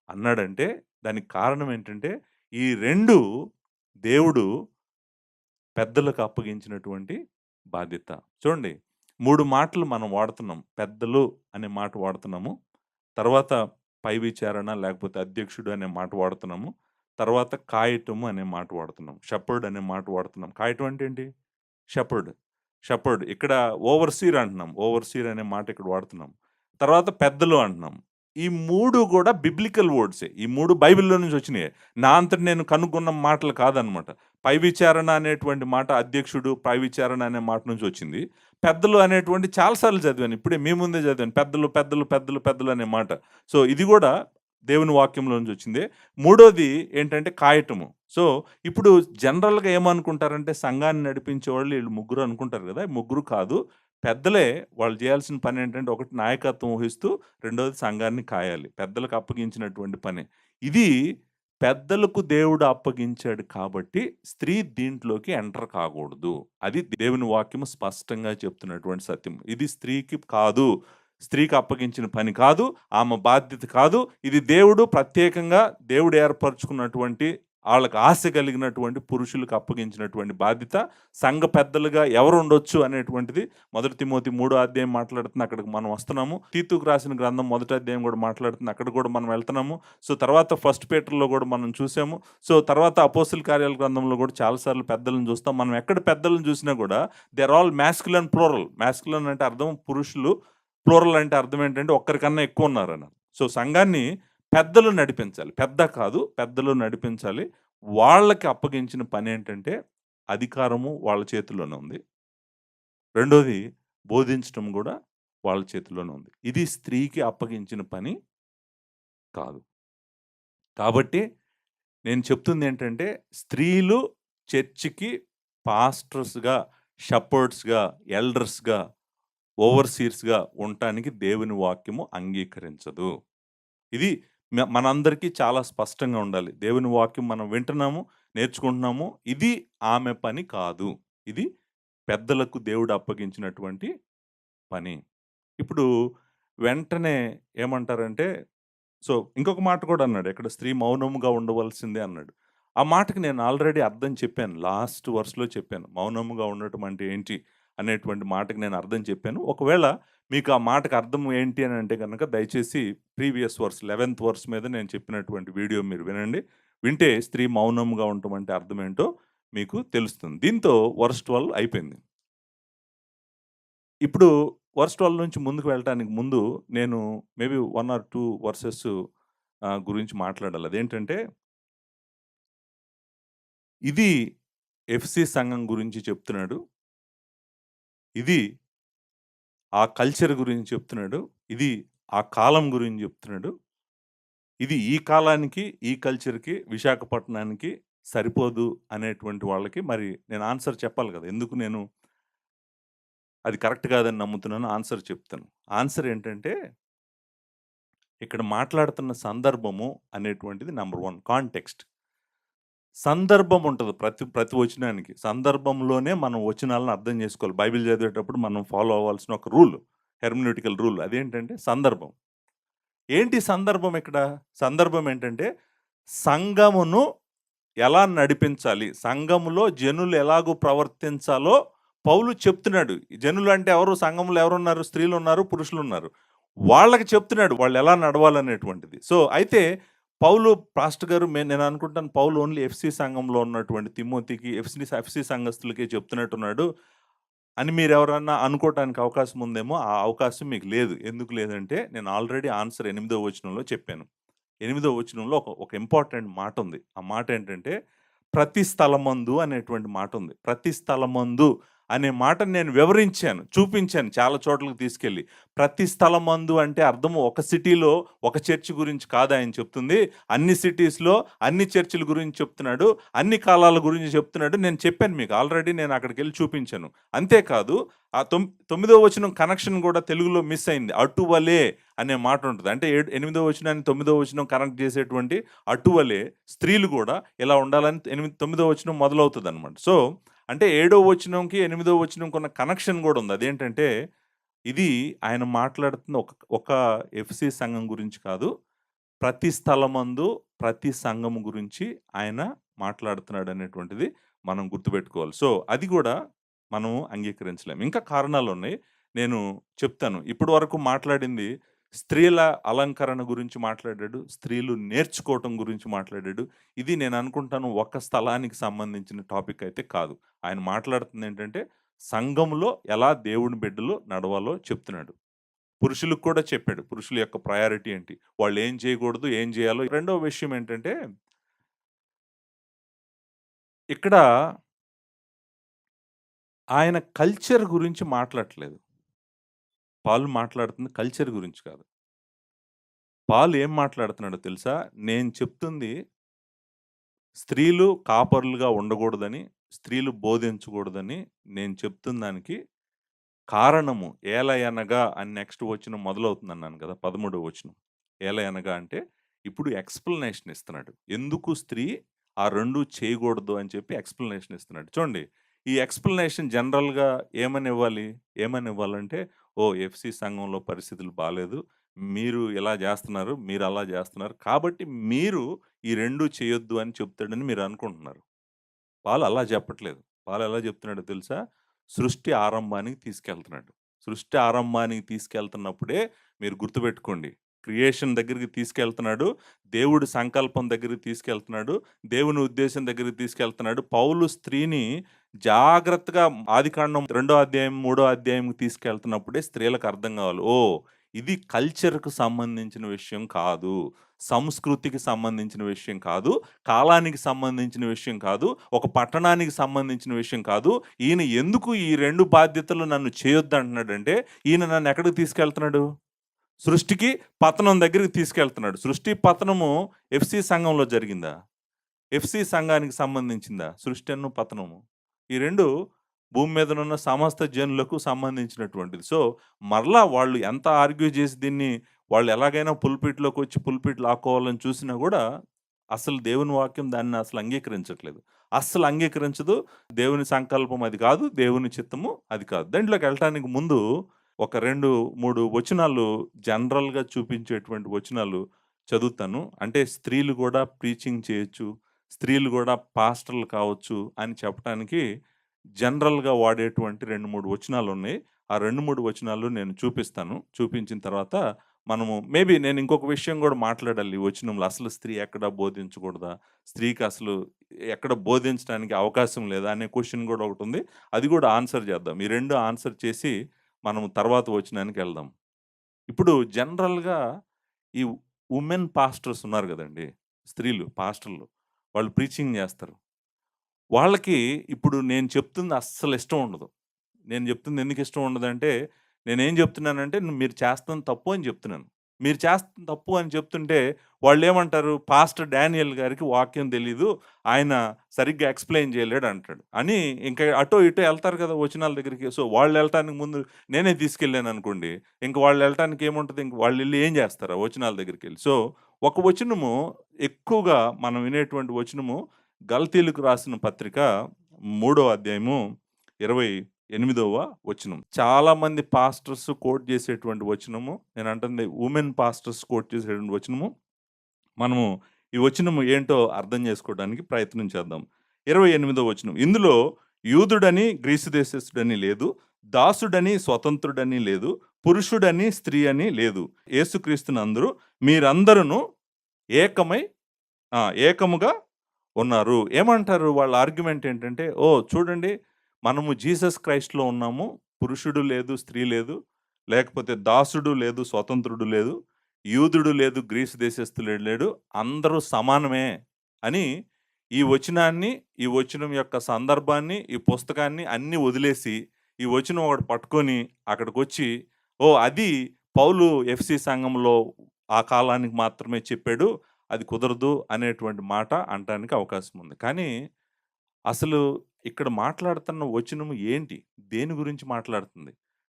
అన్నాడంటే, దానికి కారణం ఏంటంటే, ఈ 2 దేవుడు పెద్దలకు అప్పగించినటువంటి బాధ్యత. చూడండి 3 మాటలు మనం వాడుతున్నాం. పెద్దలు అనే మాట వాడుతున్నాము. తర్వాత పై విచారణ లేకపోతే అధ్యక్షుడు అనే మాట వాడుతున్నాము. తర్వాత కాయటము అనే మాట వాడుతున్నాం. షెపర్డ్ అనే మాట వాడుతున్నాం. కాయటం అంటే ఏంటి? షెపర్డ్. షెపర్డ్. ఇక్కడ ఓవర్‌సీర్ అంటున్నాం. ఓవర్‌సీర్ అనే మాట ఇక్కడ వాడుతున్నాం. తర్వాత పెద్దలు అంటున్నాం. ఈ 3 గూడా బిబ్లికల్ వర్డ్సే. ఈ 3 బైబిల్‌లో నుంచి వచ్చినయే. నా అంతట నేను కనుగొన్న మాటలు కాదనమాట. పై విచారణ అనేటువంటి మాట అధ్యక్షుడు, పై విచారణ అనే మాట నుంచి వచ్చింది. పెద్దలు అనేటువంటి చాలా సార్లు చదివాను. ఇప్పుడే మీ ముందే చదివాను. పెద్దలు, పెద్దలు, పెద్దలు, పెద్దలు అనే మాట. సో, ఇది గూడా దేవుని వాక్యంలో నుంచి వచ్చిందే. మూడోది ఏంటంటే కాయటము. సో, ఇప్పుడు జనరల్‌గా ఏమనుకుంటారంటే సంఘాన్ని నడిపించేవాళ్ళు ఈళ్ళు ముగ్గురు అనుకుంటారు గదా! ముగ్గురు కాదు. పెద్దలే వాళ్ళు చేయాల్సిన పనేంటంటే ఒకటి నాయకత్వం వహిస్తూ, రెండోది సంఘాన్ని కాయాలి. పెద్దలకు అప్పగించినటువంటి పని. ఇది పెద్దలకు దేవుడు అప్పగించాడు కాబట్టి, స్త్రీ దీంట్లోకి ఎంటర్ కాకూడదు. అది దేవుని వాక్యము స్పష్టంగా చెప్తున్నటువంటి సత్యం. ఇది స్త్రీకి కాదు. స్త్రీకి అప్పగించిన పని కాదు. ఆమె బాధ్యత కాదు. ఇది దేవుడు ప్రత్యేకంగా దేవుడు ఏర్పరచుకున్నటువంటి ఆళ్ళకి ఆశ కలిగినటువంటి పురుషులకు అప్పగించినటువంటి బాధ్యత. సంఘ పెద్దలుగా ఎవరుండొచ్చు అనేటువంటిది 1 తిమోతి 3 అధ్యాయం మాట్లాడుతుంది. అక్కడికి మనం వస్తున్నాము. తీతుకు రాసిన గ్రంథం 1 అధ్యాయం గూడా మాట్లాడుతుంది. అక్కడికి గూడా మనం వెళ్తున్నాము. సో, తర్వాత ఫస్ట్ పీటర్‌లో గూడా మనం చూసాము. సో, తర్వాత అపోస్తుల కార్యాల గ్రంథంలో గూడా చాలా సార్లు పెద్దలను చూస్తాం. మనం ఎక్కడ పెద్దలను చూసినా గూడా they are all masculine, plural. Masculine అంటే అర్థం పురుషులు. ప్లూరల్ అంటే అర్థం ఏంటంటే ఒక్కరికన్నా ఎక్కువ ఉన్నారని. సో, సంఘాన్ని పెద్దలు నడిపించాలి. పెద్ద కాదు, పెద్దలు నడిపించాలి. వాళ్ళకి అప్పగించిన పనేంటంటే, అధికారము వాళ్ళ చేతుల్లోనే ఉంది. రెండోది బోధించటం గూడా వాళ్ళ చేతుల్లోనే ఉంది. ఇది స్త్రీకి అప్పగించిన పని కాదు. కాబట్టి నేను చెప్తుందేంటంటే, స్త్రీలు చర్చికి పాస్టర్స్‌గా, షెపర్డ్స్‌గా, ఎల్డర్స్‌గా, ఓవర్‌సీర్స్‌గా ఉండటానికి దేవుని వాక్యము అంగీకరించదు. ఇది మనందరికీ చాలా స్పష్టంగా ఉండాలి. దేవుని వాక్యం మనం వింటున్నాము, నేర్చుకుంటున్నాము. ఇది ఆమె పని కాదు. ఇది పెద్దలకు దేవుడు అప్పగించినటువంటి పని. ఇప్పుడు వెంటనే ఏమంటారంటే ఇంకొక మాట కూడా అన్నాడు. ఎక్కడ స్త్రీ మౌనముగా ఉండవలసిందే అన్నాడు. ఆ మాటకి నేను ఆల్రెడీ అర్థం చెప్పాను. లాస్ట్ వర్స్‌లో చెప్పాను. మౌనముగా ఉండటం అంటే ఏంటి? అనేటువంటి మాటకి నేను అర్థం చెప్పాను. ఒకవేళ మీకు ఆ మాటకి అర్థం ఏంటి అని అంటే గనక దయచేసి ప్రీవియస్ వర్స్ 11థ్ వర్స్ మీద నేను చెప్పినటువంటి వీడియో మీరు వినండి. వింటే స్త్రీ మౌనంగా ఉండటం అంటే అర్థం ఏంటో మీకు తెలుస్తుంది. దీంతో వర్స్ 12 అయిపోయింది. ఇప్పుడు వర్స్ 12 నుంచి ముందుకు వెళ్ళటానికి ముందు నేను మేబీ 1 ఆర్ 2 వర్సెస్ గురించి మాట్లాడాలి. అదేంటంటే, ఇది ఎఫ్‌సీ సంఘం గురించి చెప్తున్నాడు. ఇది ఆ కల్చర్ గురించి చెప్తున్నాడు. ఇది ఆ కాలం గురించి చెప్తున్నాడు. ఇది ఈ కాలానికి, ఈ కల్చర్‌కి, విశాఖపట్నానికి సరిపోదు అనేటువంటి వాళ్ళకి మరి నేను ఆన్సర్ చెప్పాలి కదా! ఎందుకు నేను అది కరెక్ట్ కాదని నమ్ముతున్నానో ఆన్సర్ చెప్తాను. ఆన్సర్ ఏంటంటే, ఇక్కడ మాట్లాడుతున్న సందర్భము అనేటువంటిది నంబర్ 1 కాంటెక్స్ట్. సందర్భం ఉంటది ప్రతి ప్రతి వచనానికి. సందర్భంలోనే మనం వచనాలను అర్థం చేసుకోవాలి. బైబిల్ చదివేటప్పుడు మనం ఫాలో అవ్వాల్సిన ఒక రూల్. హెర్మెనూటికల్ రూల్. అదేంటంటే సందర్భం. ఏంటి సందర్భం ఇక్కడ? సందర్భం ఏంటంటే సంఘమును ఎలా నడిపించాలి? సంఘములో జనులు ఎలాగో ప్రవర్తించాలో పౌలు చెప్తున్నాడు. జనులు అంటే ఎవరు? సంఘంలో ఎవరున్నారు? స్త్రీలున్నారు, పురుషులున్నారు. వాళ్ళకి చెప్తున్నాడు. వాళ్ళెలా నడవాలనేటువంటిది. అయితే పౌలు పాస్టర్ గారు నేను అనుకుంటాను పౌలు ఓన్లీ ఎఫ్‌సీ సంఘంలో ఉన్నటువంటి తిమోతికి, ఎఫ్‌సీ సంఘస్థులకే చెప్తున్నట్టున్నాడు అని మీరెవరన్నా అనుకోవటానికి అవకాశం ఉందేమో! ఆ అవకాశం మీకు లేదు. ఎందుకు లేదంటే నేను ఆల్రెడీ ఆన్సర్ 8వ వచనంలో చెప్పాను. 8వ వచనంలో ఒక ఇంపార్టెంట్ మాటుంది. ఆ మాటేంటంటే, ప్రతి స్థలమందు అనేటువంటి మాటుంది. ప్రతి స్థలమందు అనే మాటను నేను వివరించాను, చూపించాను చాలా చోట్లకి తీసుకెళ్ళి. ప్రతి స్థలమందు అంటే అర్థము ఒక సిటీలో ఒక చర్చ్ గురించి కాదు ఆయన చెప్తుంది. అన్ని సిటీస్‌లో అన్ని చర్చిల గురించి చెప్తున్నాడు. అన్ని కాలాల గురించి చెప్తున్నాడు. నేను చెప్పాను మీకు ఆల్రెడీ నేను అక్కడికెళ్ళి చూపించాను. అంతేకాదు ఆ 9వ వచనం కనెక్షన్ కూడా తెలుగులో మిస్ అయింది. అటువలే అనే మాట ఉంటది. అంటే 8వ వచనాన్ని 9వ వచనం కనెక్ట్ చేసేటువంటి అటువలే స్త్రీలు కూడా ఇలా ఉండాలని 9వ వచనం మొదలవుతదనమాట. అంటే 7వ వచనంకి 8వ వచనంకి ఉన్న కనెక్షన్ కూడా ఉంది. అదేంటంటే ఇది ఆయన మాట్లాడుతున్న ఒక ఎఫ్‌సీ సంఘం గురించి కాదు. ప్రతి స్థలమందు, ప్రతి సంఘము గురించి ఆయన మాట్లాడుతున్నాడనేటువంటిది మనం గుర్తుపెట్టుకోవాలి. అది గూడా మనం అంగీకరించలేం. ఇంకా కారణాలున్నాయి. నేను చెప్తాను. ఇప్పటి వరకు మాట్లాడింది స్త్రీల అలంకరణ గురించి మాట్లాడాడు. స్త్రీలు నేర్చుకోవటం గురించి మాట్లాడాడు. ఇది నేను అనుకుంటాను ఒక స్థలానికి సంబంధించిన టాపిక్ అయితే కాదు. ఆయన మాట్లాడుతుందేంటంటే, సంఘంలో ఎలా దేవుని బిడ్డలు నడవాలో చెప్తున్నాడు. పురుషులకు కూడా చెప్పాడు. పురుషుల యొక్క ప్రయారిటీ ఏంటి? వాళ్ళేం చేయకూడదు, ఏం చేయాలో. రెండో విషయం ఏంటంటే, ఇక్కడ ఆయన కల్చర్ గురించి మాట్లాడట్లేదు. పాల్ మాట్లాడుతుంది కల్చర్ గురించి కాదు. పాల్ ఏం మాట్లాడుతున్నాడో తెలుసా? నేను చెప్తుంది స్త్రీలు కాపరులుగా ఉండకూడదని, స్త్రీలు బోధించకూడదని నేను చెప్తున్న దానికి కారణము ఏలయనగా అని నెక్స్ట్ వచనం మొదలవుతుందన్నాను కదా! 13వ వచనం. ఏలయనగా అంటే ఇప్పుడు ఎక్స్‌ప్లనేషన్ ఇస్తున్నాడు. ఎందుకు స్త్రీ ఆ 2 చేయకూడదు అని చెప్పి ఎక్స్‌ప్లనేషన్ ఇస్తున్నాడు. చూడండి ఈ ఎక్స్‌ప్లనేషన్ జనరల్‌గా ఏమని ఇవ్వాలంటే ఎఫ్‌సీ సంఘంలో పరిస్థితులు బాలేదు. మీరు ఇలా జేస్తున్నారు. మీరు అలా జేస్తున్నారు. కాబట్టి మీరు ఈ 2 చేయొద్దు అని చెప్తాడని మీరు అనుకుంటున్నారు. పాలు అలా చెప్పట్లేదు. పాలు ఎలా చెప్తున్నాడో తెలుసా? సృష్టి ఆరంభానికి తీసుకెళ్తున్నాడు. సృష్టి ఆరంభానికి తీసుకెళ్తున్నప్పుడే మీరు గుర్తుపెట్టుకోండి. క్రియేషన్ దగ్గరికి తీసుకెళ్తున్నాడు. దేవుడి సంకల్పం దగ్గరికి తీసుకెళ్తున్నాడు. దేవుని ఉద్దేశం దగ్గరికి తీసుకెళ్తున్నాడు. పౌలు స్త్రీని జాగ్రత్తగా ఆదికాండం 2 అధ్యాయం, 3 అధ్యాయంకి తీసుకెళ్తున్నప్పుడే స్త్రీలకు అర్థం కావాలి. ఇది కల్చర్‌కు సంబంధించిన విషయం కాదు. సంస్కృతికి సంబంధించిన విషయం కాదు. కాలానికి సంబంధించిన విషయం కాదు. ఒక పట్టణానికి సంబంధించిన విషయం కాదు. ఈయన ఎందుకు ఈ 2 బాధ్యతలు నన్ను చేయొద్దంటున్నాడంటే, ఈయన నన్ను ఎక్కడికి తీసుకెళ్తున్నాడు? సృష్టికి, పతనం దగ్గరికి తీసుకెళ్తున్నాడు. సృష్టి, పతనము ఎఫ్‌సీ సంఘంలో జరిగిందా? ఎఫ్‌సీ సంఘానికి సంబంధించిందా? సృష్టను, పతనము. ఈ 2 భూమి మీదనున్న సమస్త జనులకు సంబంధించినటువంటిది. సో, మరలా వాళ్ళు ఎంత ఆర్గ్యూ చేసి దీన్ని వాళ్ళు ఎలాగైనా పుల్పిట్‌లోకొచ్చి పుల్పిట్ లాక్కోవాలని చూసినా గూడా, అసలు దేవుని వాక్యం దాన్ని అసలు అంగీకరించట్లేదు. అస్సలు అంగీకరించదు. దేవుని సంకల్పం అది కాదు. దేవుని చిత్తము అది కాదు. దాంట్లోకెళ్ళటానికి ముందు ఒక 2, 3 వచనాలు జనరల్‌గా చూపించేటువంటి వచనాలు చదువుతాను. అంటే స్త్రీలు గూడా ప్రీచింగ్ చేయొచ్చు. స్త్రీలు గూడా పాస్టర్‌లు కావచ్చు అని చెప్పటానికి జనరల్‌గా వాడేటువంటి 2, 3 వచనాలున్నాయి. ఆ 2, 3 వచనాలు నేను చూపిస్తాను. చూపించిన తర్వాత మనము మేబీ నేను ఇంకొక విషయం గూడా మాట్లాడాలి ఈ వచనంలో. అసలు స్త్రీ ఎక్కడ బోధించకూడదా? స్త్రీకి అసలు ఎక్కడ బోధించడానికి అవకాశం లేదా? అనే క్వెషన్ గూడా ఒకటుంది. అది గూడా ఆన్సర్ చేద్దాం. ఈ 2 ఆన్సర్ చేసి మనం తర్వాత వచనానికెళ్దాం. ఇప్పుడు జనరల్‌గా ఈ వుమెన్ పాస్టర్స్ ఉన్నారు గదండీ! స్త్రీలు పాస్టర్లు. వాళ్ళు ప్రీచింగ్ జేస్తారు. వాళ్ళకి ఇప్పుడు నేను చెప్తుంది అస్సలు ఇష్టం ఉండదు. నేను చెప్తుంది ఎందుకు ఇష్టం ఉండదంటే, నేనేం చెప్తున్నానంటే మీరు చేస్తుంది తప్పు అని చెప్తున్నాను. మీరు చేస్తుంది తప్పు అని చెప్తుంటే వాళ్ళేమంటారు, పాస్టర్ డానియేల్ గారికి వాక్యం తెలీదు. ఆయన సరిగ్గా ఎక్స్‌ప్లెయిన్ చేయలేడు అంటాడు. అని ఇంకా అటో ఇటో ఎళ్తారు కదా! వచనాల దగ్గరికి. సో, వాళ్ళెళ్ళటానికి ముందు నేనే తీసుకెళ్ళాననుకోండి, ఇంక వాళ్ళెళ్ళటానికి ఏముంటది? ఇంక వాళ్ళెళ్లి ఏం చేస్తారు ఆ వచనాల దగ్గరికెళ్ళి? సో, ఒక వచనము ఎక్కువగా మనం వినేటువంటి వచనము గల్తీయులకు రాసిన పత్రిక 3వ అధ్యాయము 28వ వచనం. చాలామంది పాస్టర్స్ కోట్ చేసేటువంటి వచనము. నేనంటుంది వుమెన్ పాస్టర్స్ కోట్ చేసేటువంటి వచనము. మనము ఈ వచనము ఏంటో అర్థం చేసుకోవడానికి ప్రయత్నం చేద్దాం. 28వ వచనం. ఇందులో యూదుడని, గ్రీసు దేశస్థుడని లేదు. దాసుడని, స్వతంత్రుడని లేదు. పురుషుడని, స్త్రీ అని లేదు. యేసుక్రీస్తునందు మీరందరును ఏకమై ఏకముగా ఉన్నారు. ఏమంటారు వాళ్ళ ఆర్గ్యుమెంట్ ఏంటంటే, ఓహ్! చూడండి మనము జీసస్ క్రైస్ట్‌లో ఉన్నాము. పురుషుడు లేదు, స్త్రీ లేదు. లేకపోతే దాసుడు లేదు, స్వతంత్రుడు లేదు. యూదుడు లేదు, గ్రీసు దేశస్థుడు లేడు. అందరూ సమానమే అని ఈ వచనాన్ని, ఈ వచనం యొక్క సందర్భాన్ని, ఈ పుస్తకాన్ని అన్నీ వదిలేసి, ఈ వచనం ఒకటి పట్టుకొని అక్కడికొచ్చి, ఓహ్! అది పౌలు ఎఫ్‌సీ సంఘంలో ఆ కాలానికి మాత్రమే చెప్పాడు. అది కుదరదు అనేటువంటి మాట అనటానికి అవకాశం ఉంది. కానీ అసలు ఇక్కడ మాట్లాడుతున్న వచనం ఏంటి? దేని గురించి మాట్లాడుతుంది?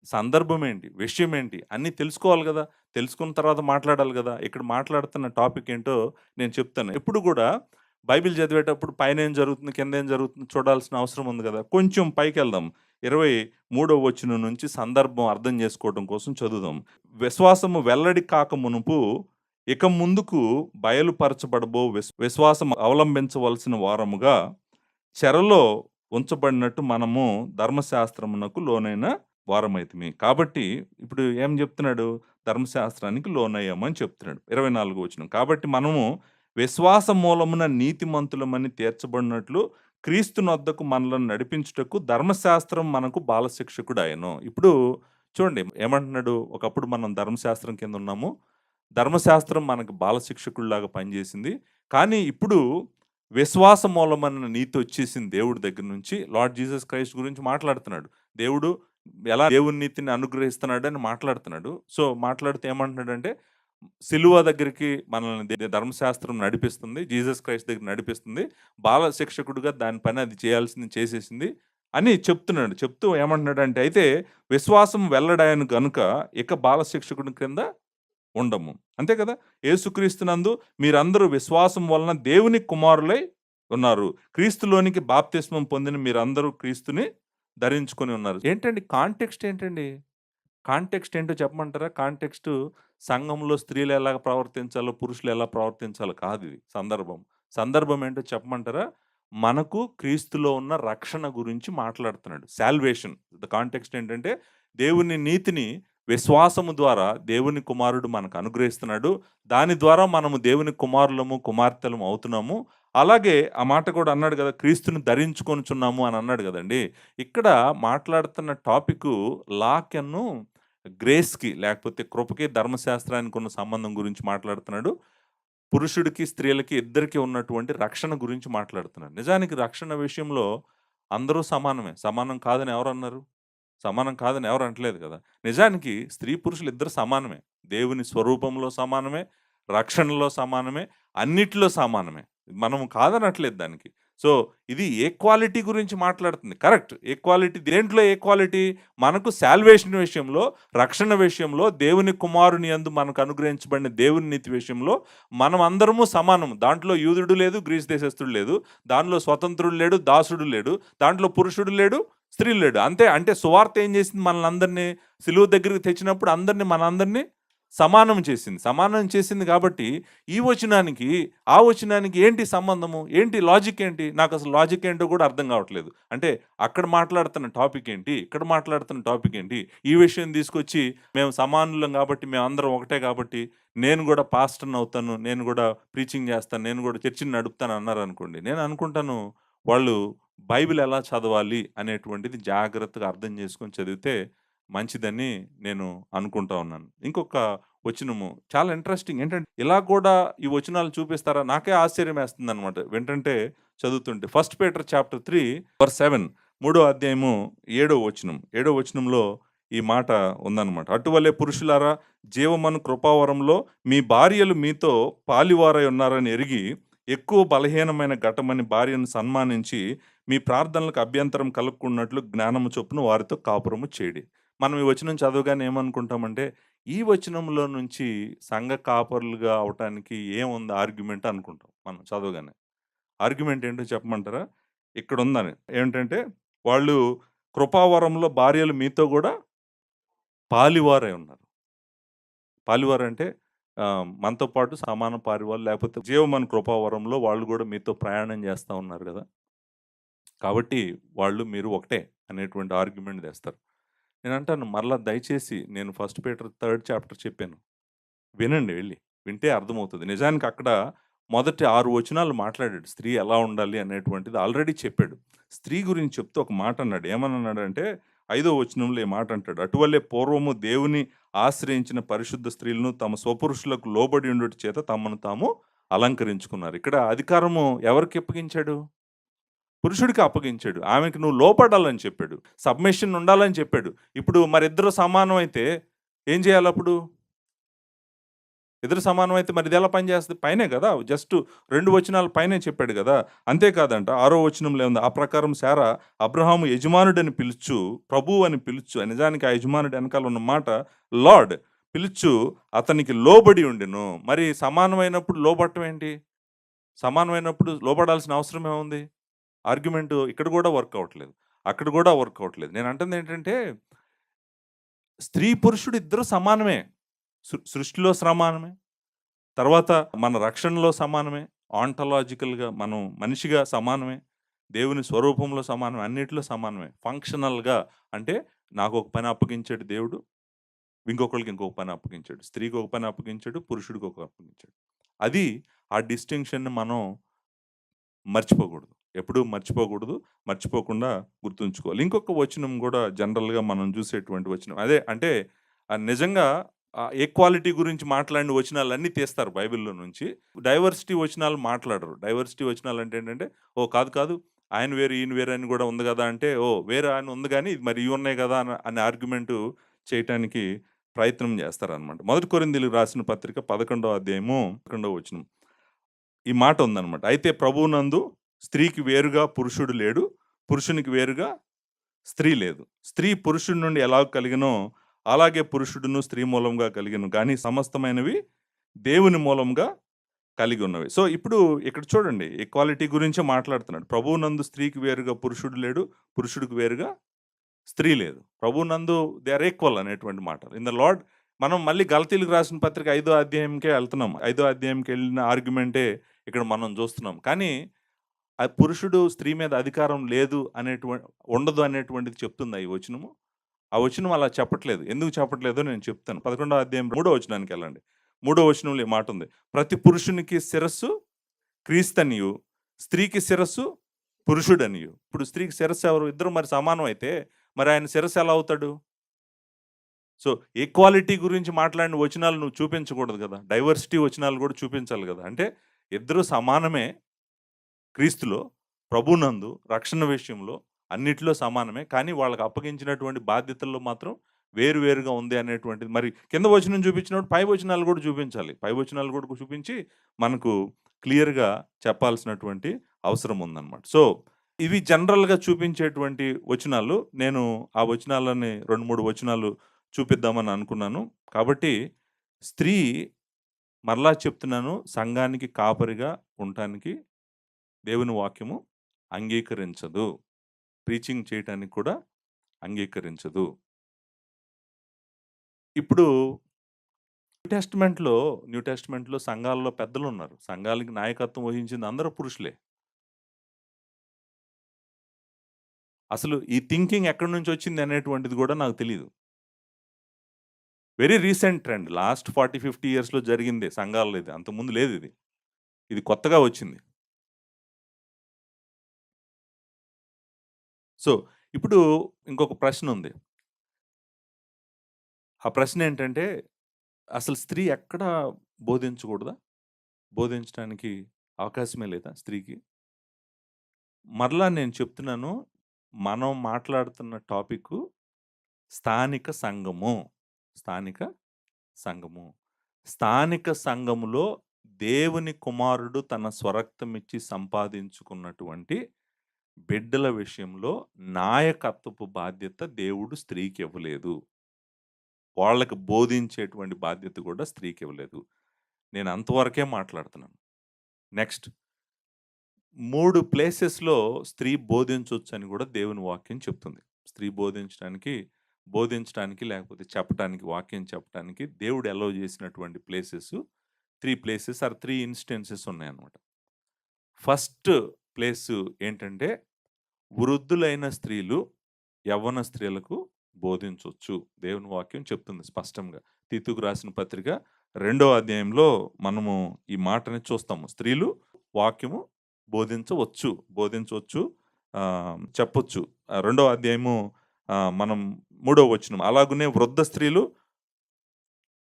సందర్భం ఏంటి? విషయం ఏంటి? అన్నీ తెలుసుకోవాలి గదా! తెలుసుకున్న తర్వాత మాట్లాడాలి గదా! ఇక్కడ మాట్లాడుతున్న టాపిక్ ఏంటో నేను చెప్తాను. ఎప్పుడు గూడా బైబిల్ చదివేటప్పుడు పైనేం జరుగుతుంది, కిందేం జరుగుతుంది చూడాల్సిన అవసరం ఉంది గదా! కొంచెం పైకెళ్దాం. 23వ వచనం నుంచి సందర్భం అర్థం చేసుకోవడం కోసం చదువుదాం. విశ్వాసము వెల్లడి కాక మునుపు ఇక ముందుకు బయలుపరచబడబో విశ్వాసం అవలంబించవలసిన వారముగా చెరలో ఉంచబడినట్టు మనము ధర్మశాస్త్రమునకు లోనైన వారమైతిమి. కాబట్టి ఇప్పుడు ఏం జెప్తున్నాడు? ధర్మశాస్త్రానికి లోనయ్యామని చెప్తున్నాడు. 24 వచనం. కాబట్టి మనము విశ్వాస మూలమున నీతిమంతులమని తీర్చబడినట్లు క్రీస్తునొద్దకు మనలను నడిపించుటకు ధర్మశాస్త్రం మనకు బాలశిక్షకుడాయెను. ఇప్పుడు చూడండి ఏమంటున్నాడు? ఒకప్పుడు మనం ధర్మశాస్త్రం కింద ఉన్నాము. ధర్మశాస్త్రం మనకు బాలశిక్షకుడిలాగా పనిచేసింది. కానీ ఇప్పుడు విశ్వాస మూలమన్న నీతి వచ్చేసింది దేవుడి దగ్గర నుంచి. లార్డ్ జీసస్ క్రైస్ట్ గురించి మాట్లాడుతున్నాడు. దేవుడు ఎలా దేవుని నీతిని అనుగ్రహిస్తున్నాడని మాట్లాడుతున్నాడు. సో, మాట్లాడుతూ ఏమంటున్నాడంటే, సిలువ దగ్గరికి మనల్ని ధర్మశాస్త్రం నడిపిస్తుంది. జీసస్ క్రైస్ట్ దగ్గర నడిపిస్తుంది. బాల శిక్షకుడుగా దాని పని అది చేయాల్సింది చేసేసింది అని చెప్తున్నాడు. చెప్తూ ఏమంటున్నాడంటే, అయితే విశ్వాసం వెల్లడాయను గనుక ఇక బాల శిక్షకుడి క్రింద ఉండము. అంతే కదా! యేసుక్రీస్తునందు మీరందరూ విశ్వాసం వలన దేవుని కుమారులై ఉన్నారు. క్రీస్తులోనికి బాప్తిస్మం పొందిన మీరందరూ క్రీస్తుని ధరించుకొని ఉన్నారు. ఏంటండి కాంటెక్స్ట్ ఏంటండి? కాంటెక్స్ట్ ఏంటో చెప్పమంటారా? కాంటెక్స్టు సంఘంలో స్త్రీలు ఎలా ప్రవర్తించాలో, పురుషులు ఎలా ప్రవర్తించాలో కాదిది సందర్భం. సందర్భం ఏంటో చెప్పమంటారా? మనకు క్రీస్తులో ఉన్న రక్షణ గురించి మాట్లాడుతున్నాడు. సాల్వేషన్. ద కాంటెక్స్ట్ ఏంటంటే దేవుని నీతిని విశ్వాసము ద్వారా దేవుని కుమారుడు మనకు అనుగ్రహిస్తున్నాడు. దాని ద్వారా మనము దేవుని కుమారులము, కుమార్తెలము అవుతున్నాము. అలాగే ఆ మాట కూడా అన్నాడు గదా! క్రీస్తుని ధరించుకొనుచున్నాము అని అన్నాడు గదండీ! ఇక్కడ మాట్లాడుతున్న టాపికు లాకెను గ్రేస్‌కి లేకపోతే కృపకి, ధర్మశాస్త్రానికి ఉన్న సంబంధం గురించి మాట్లాడుతున్నాడు. పురుషుడికి, స్త్రీలకి ఇద్దరికీ ఉన్నటువంటి రక్షణ గురించి మాట్లాడుతున్నాను. నిజానికి రక్షణ విషయంలో అందరూ సమానమే. సమానం కాదని ఎవరన్నారు? సమానం కాదని ఎవరు అంటలేదు కదా! నిజానికి స్త్రీ, పురుషులు ఇద్దరు సమానమే. దేవుని స్వరూపంలో సమానమే, రక్షణలో సమానమే, అన్నిట్లో సమానమే. మనం కాదనట్లేదు దానికి. సో, ఇది ఈక్వాలిటీ గురించి మాట్లాడుతుంది. కరెక్ట్. ఈక్వాలిటీ దేంట్లో ఈక్వాలిటీ? మనకు సాల్వేషన్ విషయంలో, రక్షణ విషయంలో, దేవుని కుమారుని యందు మనకు అనుగ్రహించబడిన దేవుని నీతి విషయంలో మనం అందరము సమానం. దాంట్లో యూదుడు లేదు, గ్రీస్ దేశస్థుడు లేదు. దానిలో స్వతంత్రుడు లేడు, దాసుడు లేడు. దాంట్లో పురుషుడు లేడు, స్త్రీ లేడు. అంతే. అంటే సువార్త ఏం చేసింది? మనల్ని అందరిని సిలువ దగ్గరికి తెచ్చినప్పుడు మనందరిని సమానం చేసింది. సమానం చేసింది కాబట్టి ఈ వచనానికి, ఆ వచనానికి ఏంటి సంబంధము? ఏంటి లాజిక్ ఏంటి? నాకసలు లాజిక్ ఏంటో కూడా అర్థం కావట్లేదు. అంటే అక్కడ మాట్లాడుతున్న టాపిక్ ఏంటి? ఇక్కడ మాట్లాడుతున్న టాపిక్ ఏంటి? ఈ విషయం తీసుకొచ్చి మేము సమానులం కాబట్టి, మేమందరం ఒకటే కాబట్టి, నేను కూడా పాస్టర్‌ని అవుతాను, నేను కూడా ప్రీచింగ్ చేస్తాను, నేను కూడా చర్చిని నడుపుతాను అన్నారనుకోండి. నేను అనుకుంటాను వాళ్ళు బైబిల్ ఎలా చదవాలి అనేటువంటిది జాగ్రత్తగా అర్థం చేసుకొని చదివితే మంచిదని నేను అనుకుంటా ఉన్నాను. ఇంకొక వచనము చాలా ఇంట్రెస్టింగ్ ఏంటంటే, ఇలా కూడా ఈ వచనాలు చూపిస్తారా? నాకే ఆశ్చర్యమేస్తుందనమాట వింటంటే, చదువుతుంటే. ఫస్ట్ పీటర్ చాప్టర్ 3 వర్స్ 7 మూడో అధ్యాయము ఏడో వచనం. ఏడో వచనంలో ఈ మాట ఉందన్నమాట. అటువలే పురుషులారా, జీవమను కృపావరంలో మీ భార్యలు మీతో పాలివారై ఉన్నారని ఎరిగి, ఎక్కువ బలహీనమైన ఘటమని భార్యను సన్మానించి, మీ ప్రార్థనలకు అభ్యంతరం కలుగకున్నట్లు జ్ఞానము చొప్పున వారితో కాపురము చేయుడి. మనం ఈ వచనం చదవగానే ఏమనుకుంటామంటే, ఈ వచనంలో నుంచి సంఘ కాపరులుగా అవ్వటానికి ఏముంది ఆర్గ్యుమెంట్ అనుకుంటాం మనం చదవగానే. ఆర్గ్యుమెంట్ ఏంటో చెప్పమంటారా? ఇక్కడుందని. ఏంటంటే, వాళ్ళు కృపావరంలో భార్యలు మీతో గూడా పాలివారై ఉన్నారు. పాలివారంటే మనతో పాటు సమాన పారివాళ్ళు, లేకపోతే జీవమను కృపావరంలో వాళ్ళు గూడా మీతో ప్రయాణం చేస్తా ఉన్నారు గదా! కాబట్టి మీరు ఒకటే అనేటువంటి ఆర్గ్యుమెంట్ తెస్తారు. నేనంటాను మరలా దయచేసి నేను ఫస్ట్ పీటర్ 3 చాప్టర్ చెప్పాను. వినండి వెళ్లి. వింటే అర్థమవుతది. నిజానికి అక్కడ మొదటి 6 వచనాలు మాట్లాడాడు. స్త్రీ ఎలా ఉండాలి అనేటువంటిది ఆల్రెడీ చెప్పాడు. స్త్రీ గురించి చెప్తూ ఒక మాట అన్నాడు. ఏమనన్నాడంటే, 5వ వచనంలో ఈ మాట అంటాడు. అటువల్లే పూర్వము దేవుని ఆశ్రయించిన పరిశుద్ధ స్త్రీలను తమ స్వపురుషులకు లోబడి ఉండుట చేత తమను తాము అలంకరించుకున్నారు. ఇక్కడ అధికారము ఎవరికి అప్పగించాడు? పురుషుడికి అప్పగించాడు. ఆమెకు నువ్వు లోపడాలని చెప్పాడు. సబ్మిషన్ ఉండాలని చెప్పాడు. ఇప్పుడు మరిద్దరు సమానం అయితే ఏం చేయాలప్పుడు? ఇద్దరు సమానం అయితే మరి ఇదెలా పనిచేస్తది? పైనే గదా! జస్ట్ 2 వచనాల పైనే చెప్పాడు గదా! అంతేకాదంట 6వ వచనంలో ఉంది. ఆ ప్రకారం శారా అబ్రహాము యజమానుడని పిలుచు, ప్రభువు అని పిలుచు. నిజానికి ఆ యజమానుడు ఎనకాల ఉన్న మాట లార్డ్. పిలుచు అతనికి లోబడి ఉండెను. మరి సమానమైనప్పుడు లోబడటం ఏంటి? సమానమైనప్పుడు లోబడాల్సిన అవసరం ఏముంది? ఆర్గ్యుమెంట్ ఇక్కడ గూడా వర్క్ అవ్వట్లేదు. అక్కడ గూడా వర్క్ అవ్వట్లేదు. నేను అంటుందేంటంటే, స్త్రీ, పురుషుడు ఇద్దరు సమానమే. సృష్టిలో సమానమే. తర్వాత మన రక్షణలో సమానమే. ఆంటాలజికల్‌గా మనం మనిషిగా సమానమే. దేవుని స్వరూపంలో సమానమే. అన్నిట్లో సమానమే. ఫంక్షనల్‌గా అంటే నాకొక పని అప్పగించాడు దేవుడు. ఇంకొకళ్ళకి ఇంకొక పని అప్పగించాడు. స్త్రీకి ఒక పని అప్పగించాడు. పురుషుడికి ఒక అప్పగించాడు. అది ఆ డిస్టింక్షన్‌ని మనం మర్చిపోకూడదు. ఎప్పుడూ మర్చిపోకూడదు. మర్చిపోకుండా గుర్తుంచుకోవాలి. ఇంకొక వచనం గూడా జనరల్‌గా మనం జూసేటువంటి వచనం. అదే అంటే నిజంగా ఈక్వాలిటీ గురించి మాట్లాడిన వచనాలన్నీ తీస్తారు బైబిల్‌లో నుంచి. డైవర్సిటీ వచనాలు మాట్లాడరు. డైవర్సిటీ వచనాలంటే ఏంటంటే, ఓహ్! కాదు, కాదు. ఆయన వేరు, ఈయన వేరు అని గూడా ఉంది గదా! అంటే, ఓహ్! వేరే ఆయన ఉంది గానీ, మరి ఇవి ఉన్నాయి గదా! అనే ఆర్గ్యుమెంటు చేయటానికి ప్రయత్నం జేస్తారనమాట. మొదటి కొరింథీయులకు రాసిన పత్రిక 11వ అధ్యాయము 11వ వచనం. ఈ మాట ఉందనమాట. అయితే ప్రభువునందు స్త్రీకి వేరుగా పురుషుడు లేడు. పురుషునికి వేరుగా స్త్రీ లేదు. స్త్రీ పురుషుడి నుండి ఎలాగ కలిగెనో, అలాగే పురుషుడును స్త్రీ మూలంగా కలిగెను. గానీ సమస్తమైనవి దేవుని మూలంగా కలిగి ఉన్నవి. సో, ఇప్పుడు ఇక్కడ చూడండి ఈక్వాలిటీ గురించే మాట్లాడుతున్నాడు. ప్రభువునందు స్త్రీకి వేరుగా పురుషుడు లేడు. పురుషుడికి వేరుగా స్త్రీ లేదు. ప్రభువునందు దే ఆర్ ఈక్వల్ అనేటువంటి మాట. ఇన్ ద లార్డ్ మనం మళ్ళీ గలతీయులకు రాసిన పత్రిక 5దో అధ్యాయంకే ఎళ్తున్నాం. 5దో అధ్యాయంకెళ్ళిన ఆర్గ్యుమెంటే ఇక్కడ మనం చూస్తున్నాం. కానీ ఆ పురుషుడు స్త్రీ మీద అధికారం లేదు ఉండదు అనేటువంటిది చెప్తుందా ఈ వచనము? ఆ వచనం అలా చెప్పట్లేదు. ఎందుకు చెప్పట్లేదో నేను చెప్తాను. 11వ అధ్యాయం 3వ వచనానికెళ్ళండి. 3వ వచనంలో ఈ మాటుంది. ప్రతి పురుషునికి శిరస్సు క్రీస్తనియు, స్త్రీకి శిరస్సు పురుషుడనియు. ఇప్పుడు స్త్రీకి శిరస్సు ఎవరు? ఇద్దరు మరి సమానం అయితే, మరి ఆయన శిరస్సు ఎలా అవుతాడు? సో, ఈక్వాలిటీ గురించి మాట్లాడిన వచనాలు నువ్వు చూపించకూడదు గదా! డైవర్సిటీ వచనాలు గూడా చూపించాలి గదా! అంటే ఇద్దరు సమానమే క్రీస్తులో, ప్రభువునందు, రక్షణ విషయంలో అన్నిట్లో సమానమే. కానీ వాళ్ళకి అప్పగించినటువంటి బాధ్యతల్లో మాత్రం వేరు వేరుగా ఉంది అనేటువంటిది మరి కింద వచనం చూపించినప్పుడు పై వచనాలు గూడా చూపించాలి. పై వచనాలు గూడా చూపించి మనకు క్లియర్‌గా చెప్పాల్సినటువంటి అవసరం ఉందన్నమాట. సో, ఇవి జనరల్‌గా చూపించేటువంటి వచనాలు. నేను ఆ వచనాలని 2, 3 వచనాలు చూపిద్దామని అనుకున్నాను. కాబట్టి స్త్రీ మరలా చెప్తున్నాను సంఘానికి కాపరిగా ఉండటానికి దేవుని వాక్యము అంగీకరించదు. ప్రీచింగ్ చేయటానికి కూడా అంగీకరించదు. ఇప్పుడు న్యూ టెస్ట్‌మెంట్‌లో సంఘాల్లో పెద్దలున్నారు. సంఘాలకి నాయకత్వం వహించింది అందరూ పురుషులే. అసలు ఈ థింకింగ్ ఎక్కడి నుంచొచ్చింది అనేటువంటిది గూడా నాకు తెలీదు. Very recent trend. లాస్ట్ 40, 50 ఇయర్స్‌లో జరిగిందే సంఘాల్లో ఇది. అంతకుముందు లేదిది. ఇది కొత్తగా వచ్చింది. సో, ఇప్పుడు ఇంకొక ప్రశ్నుంది. ఆ ప్రశ్నేంటంటే, అసలు స్త్రీ ఎక్కడ బోధించకూడదా? బోధించటానికి అవకాశమే లేదా స్త్రీకి? మరలా నేను చెప్తున్నాను. మనం మాట్లాడుతున్న టాపిక్కు స్థానిక సంఘము. స్థానిక సంఘము. స్థానిక సంఘములో దేవుని కుమారుడు తన స్వరక్తమిచ్చి సంపాదించుకున్నటువంటి బిడ్డల విషయంలో నాయకత్వపు బాధ్యత దేవుడు స్త్రీకివ్వలేదు. వాళ్ళకి బోధించేటువంటి బాధ్యత కూడా స్త్రీకివ్వలేదు. నేను అంతవరకే మాట్లాడుతున్నాను. నెక్స్ట్ 3 ప్లేసెస్‌లో స్త్రీ బోధించొచ్చని గూడా దేవుని వాక్యం చెప్తుంది. స్త్రీ బోధించటానికి లేకపోతే చెప్పటానికి, వాక్యం చెప్పటానికి దేవుడు అలౌ చేసినటువంటి ప్లేసెస్ 3 ప్లేసెస్ ఆర్ 3 ఇన్‌స్టెన్సెస్ ఉన్నాయన్నమాట. ఫస్ట్ ప్లేసు ఏంటంటే, వృద్ధులైన స్త్రీలు యవ్వన స్త్రీలకు బోధించొచ్చు. దేవుని వాక్యం చెప్తుంది స్పష్టంగా. తీతుకు రాసిన పత్రిక 2వ అధ్యాయంలో మనము ఈ మాటని చూస్తాము. స్త్రీలు వాక్యము బోధించవచ్చు. చెప్పొచ్చు. 2వ అధ్యాయము మనం 3వ వచనం. అలాగునే వృద్ధ స్త్రీలు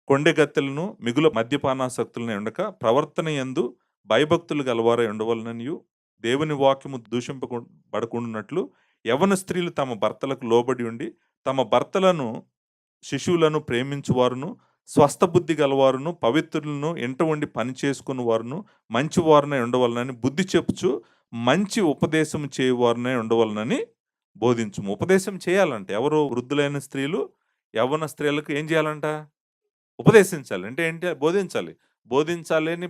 కొండెగత్తెలను మిగుల మద్యపానాసక్తులని ఉండక ప్రవర్తన యందు భయభక్తులు గలవారై ఉండవలననియు దేవుని వాక్యము బడకుండునట్లు యవ్వన స్త్రీలు తమ భర్తలకు లోబడి ఉండి తమ భర్తలను శిశువులను ప్రేమించువారును స్వస్థ బుద్ధి గలవారును పవిత్రులను ఎంట ఉండి పని చేసుకుని వారును మంచివారునై ఉండవలనని బుద్ధి చెప్పుచు మంచి ఉపదేశం చేయవారునై ఉండవలనని బోధించుము. ఉపదేశం చేయాలంటే ఎవరు వృద్ధులైన స్త్రీలు యవ్వన స్త్రీలకు ఏం చేయాలంట? ఉపదేశించాలి. అంటే ఏంటి? బోధించాలి.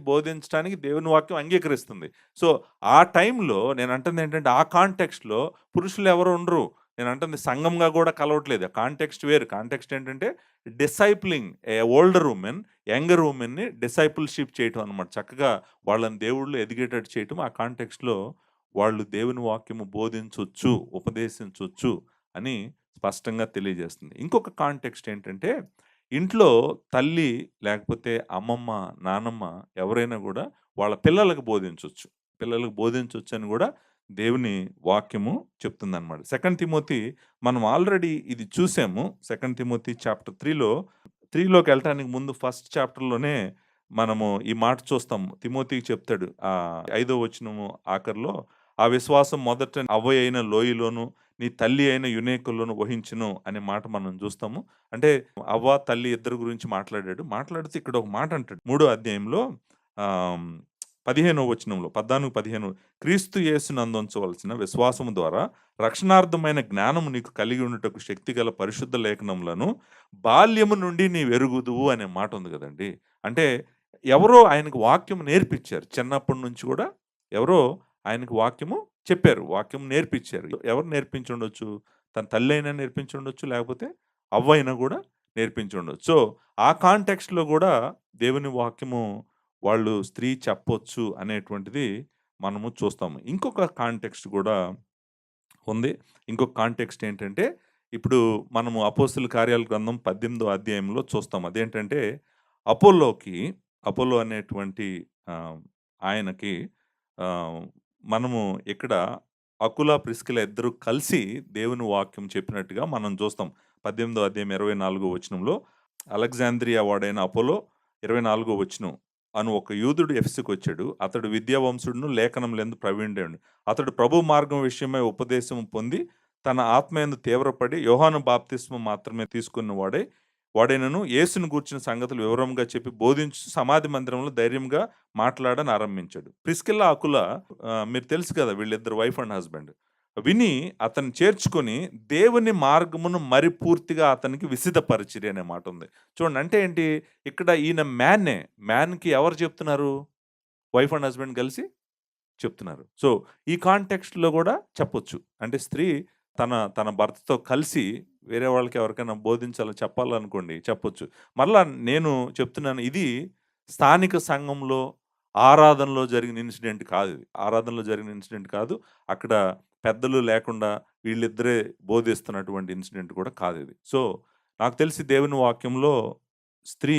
బోధించటానికి దేవుని వాక్యం అంగీకరిస్తుంది. సో, ఆ టైంలో నేనంటుందేంటంటే, ఆ కాంటెక్స్ట్‌లో పురుషులెవరు ఉండరు. నేనంటుంది సంఘంగా గూడా కలవట్లేదు. కాంటెక్స్ట్ వేరు. కాంటెక్స్ట్ ఏంటంటే, డిసైప్లింగ్ ఓల్డర్ వుమెన్, యంగర్ వుమెన్‌ని డిసైపుల్‌షిప్ చేయటం అనమాట. చక్కగా వాళ్ళని దేవుళ్ళు ఎదిగేటట్టు చేయటం. ఆ కాంటెక్స్ట్‌లో వాళ్ళు దేవుని వాక్యము బోధించొచ్చు, ఉపదేశించొచ్చు అని స్పష్టంగా తెలియజేస్తుంది. ఇంకొక కాంటెక్స్ట్ ఏంటంటే ఇంట్లో తల్లి లేకపోతే అమ్మమ్మ, నానమ్మ ఎవరైనా గూడా వాళ్ళ పిల్లలకు బోధించొచ్చు. పిల్లలకు బోధించొచ్చని గూడా దేవుని వాక్యము చెప్తుందనమాట. 2 తిమోతి మనం ఆల్రెడీ ఇది చూసాము. 2 తిమోతి చాప్టర్ 3లోకెళ్ళటానికి ముందు ఫస్ట్ చాప్టర్‌లోనే మనము ఈ మాట చూస్తాము. తిమోతికి చెప్తాడు. 5వ వచనము ఆఖరిలో, "ఆ విశ్వాసం మొదట అవ్వ అయిన లోయలోను, నీ తల్లి అయిన యునేకులోను వహించును" అనే మాట మనం చూస్తాము. అంటే అవ్వ, తల్లి ఇద్దరి గురించి మాట్లాడాడు. మాట్లాడుతూ ఇక్కడ ఒక మాట అంటాడు. 3 అధ్యాయంలో 15వ వచనంలో 14, 15 క్రీస్తు యేసునందుంచవలసిన విశ్వాసము ద్వారా రక్షణార్థమైన జ్ఞానము నీకు కలిగి ఉండుటకు శక్తిగల పరిశుద్ధ లేఖనములను బాల్యము నుండి నీవెరుగుదువు అనే మాట ఉంది గదండీ! అంటే ఎవరో ఆయనకు వాక్యం నేర్పిచ్చారు. చిన్నప్పటి నుంచి గూడా ఎవరో ఆయనకు వాక్యము చెప్పారు. వాక్యం నేర్పిచ్చారు. ఎవరు నేర్పించుండొచ్చు? తన తల్లయినా నేర్పించుండొచ్చు. లేకపోతే అవ్వయినా గూడా నేర్పించుండొచ్చు. సో, ఆ కాంటెక్స్ట్‌లో గూడా దేవుని వాక్యము వాళ్ళు స్త్రీ చెప్పొచ్చు అనేటువంటిది మనము చూస్తాము. ఇంకొక కాంటెక్స్ట్ గూడా ఉంది. ఇంకొక కాంటెక్స్ట్ ఏంటంటే, ఇప్పుడు మనము అపోస్తుల కార్యాల గ్రంథం 18వ అధ్యాయంలో చూస్తాం. అదేంటంటే, అపోల్లోకి అపోల్లో అనేటువంటి ఆయనకి ఆహ్, మనము ఇక్కడ అకుల, ప్రిస్కిల ఇద్దరు కలిసి దేవుని వాక్యం చెప్పినట్టుగా మనం చూస్తాం. 18వ అధ్యాయం 24వ వచనంలో అలెగ్జాంద్రియా వాడైన అపోలో 24వ వచనం అను ఒక యూదుడు ఎఫెసుకు వచ్చాడు. అతడు విద్యావంసుడును లేఖనములందు ప్రవీణుడెను. అతడు ప్రభు మార్గం విషయమై ఉపదేశం పొంది తన ఆత్మయందు తీవ్రపడి యోహాను బాప్తిస్మం మాత్రమే తీసుకున్న వాడైనను యేసును గూర్చిన సంగతులు వివరంగా చెప్పి బోధించు సమాధి మందిరంలో ధైర్యంగా మాట్లాడని ఆరంభించాడు. ప్రిస్కిల్లా అకుల మీరు తెలుసు కదా, వీళ్ళిద్దరు వైఫ్ అండ్ హస్బెండ్. విని అతన్ని చేర్చుకొని దేవుని మార్గమును మరి పూర్తిగా అతనికి విసిదపరిచిరి అనే మాట ఉంది. చూడండి, అంటే ఏంటి, ఇక్కడ ఈయన మ్యాన్‌కి ఎవరు చెప్తున్నారు? వైఫ్ అండ్ హస్బెండ్ కలిసి చెప్తున్నారు. సో, ఈ కాంటెక్స్ట్‌లో గూడా చెప్పొచ్చు. అంటే స్త్రీ తన తన భర్తతో కలిసి వేరే వాళ్ళకి ఎవరికైనా బోధించాలని చెప్పాలనుకోండి చెప్పొచ్చు. మరలా నేను చెప్తున్నాను, ఇది స్థానిక సంఘంలో ఆరాధనలో జరిగిన ఇన్సిడెంట్ కాదిది. ఆరాధనలో జరిగిన ఇన్సిడెంట్ కాదు. అక్కడ పెద్దలు లేకుండా వీళ్ళిద్దరే బోధిస్తున్నటువంటి ఇన్సిడెంట్ కూడా కాదిది. సో, నాకు తెలిసి దేవుని వాక్యంలో స్త్రీ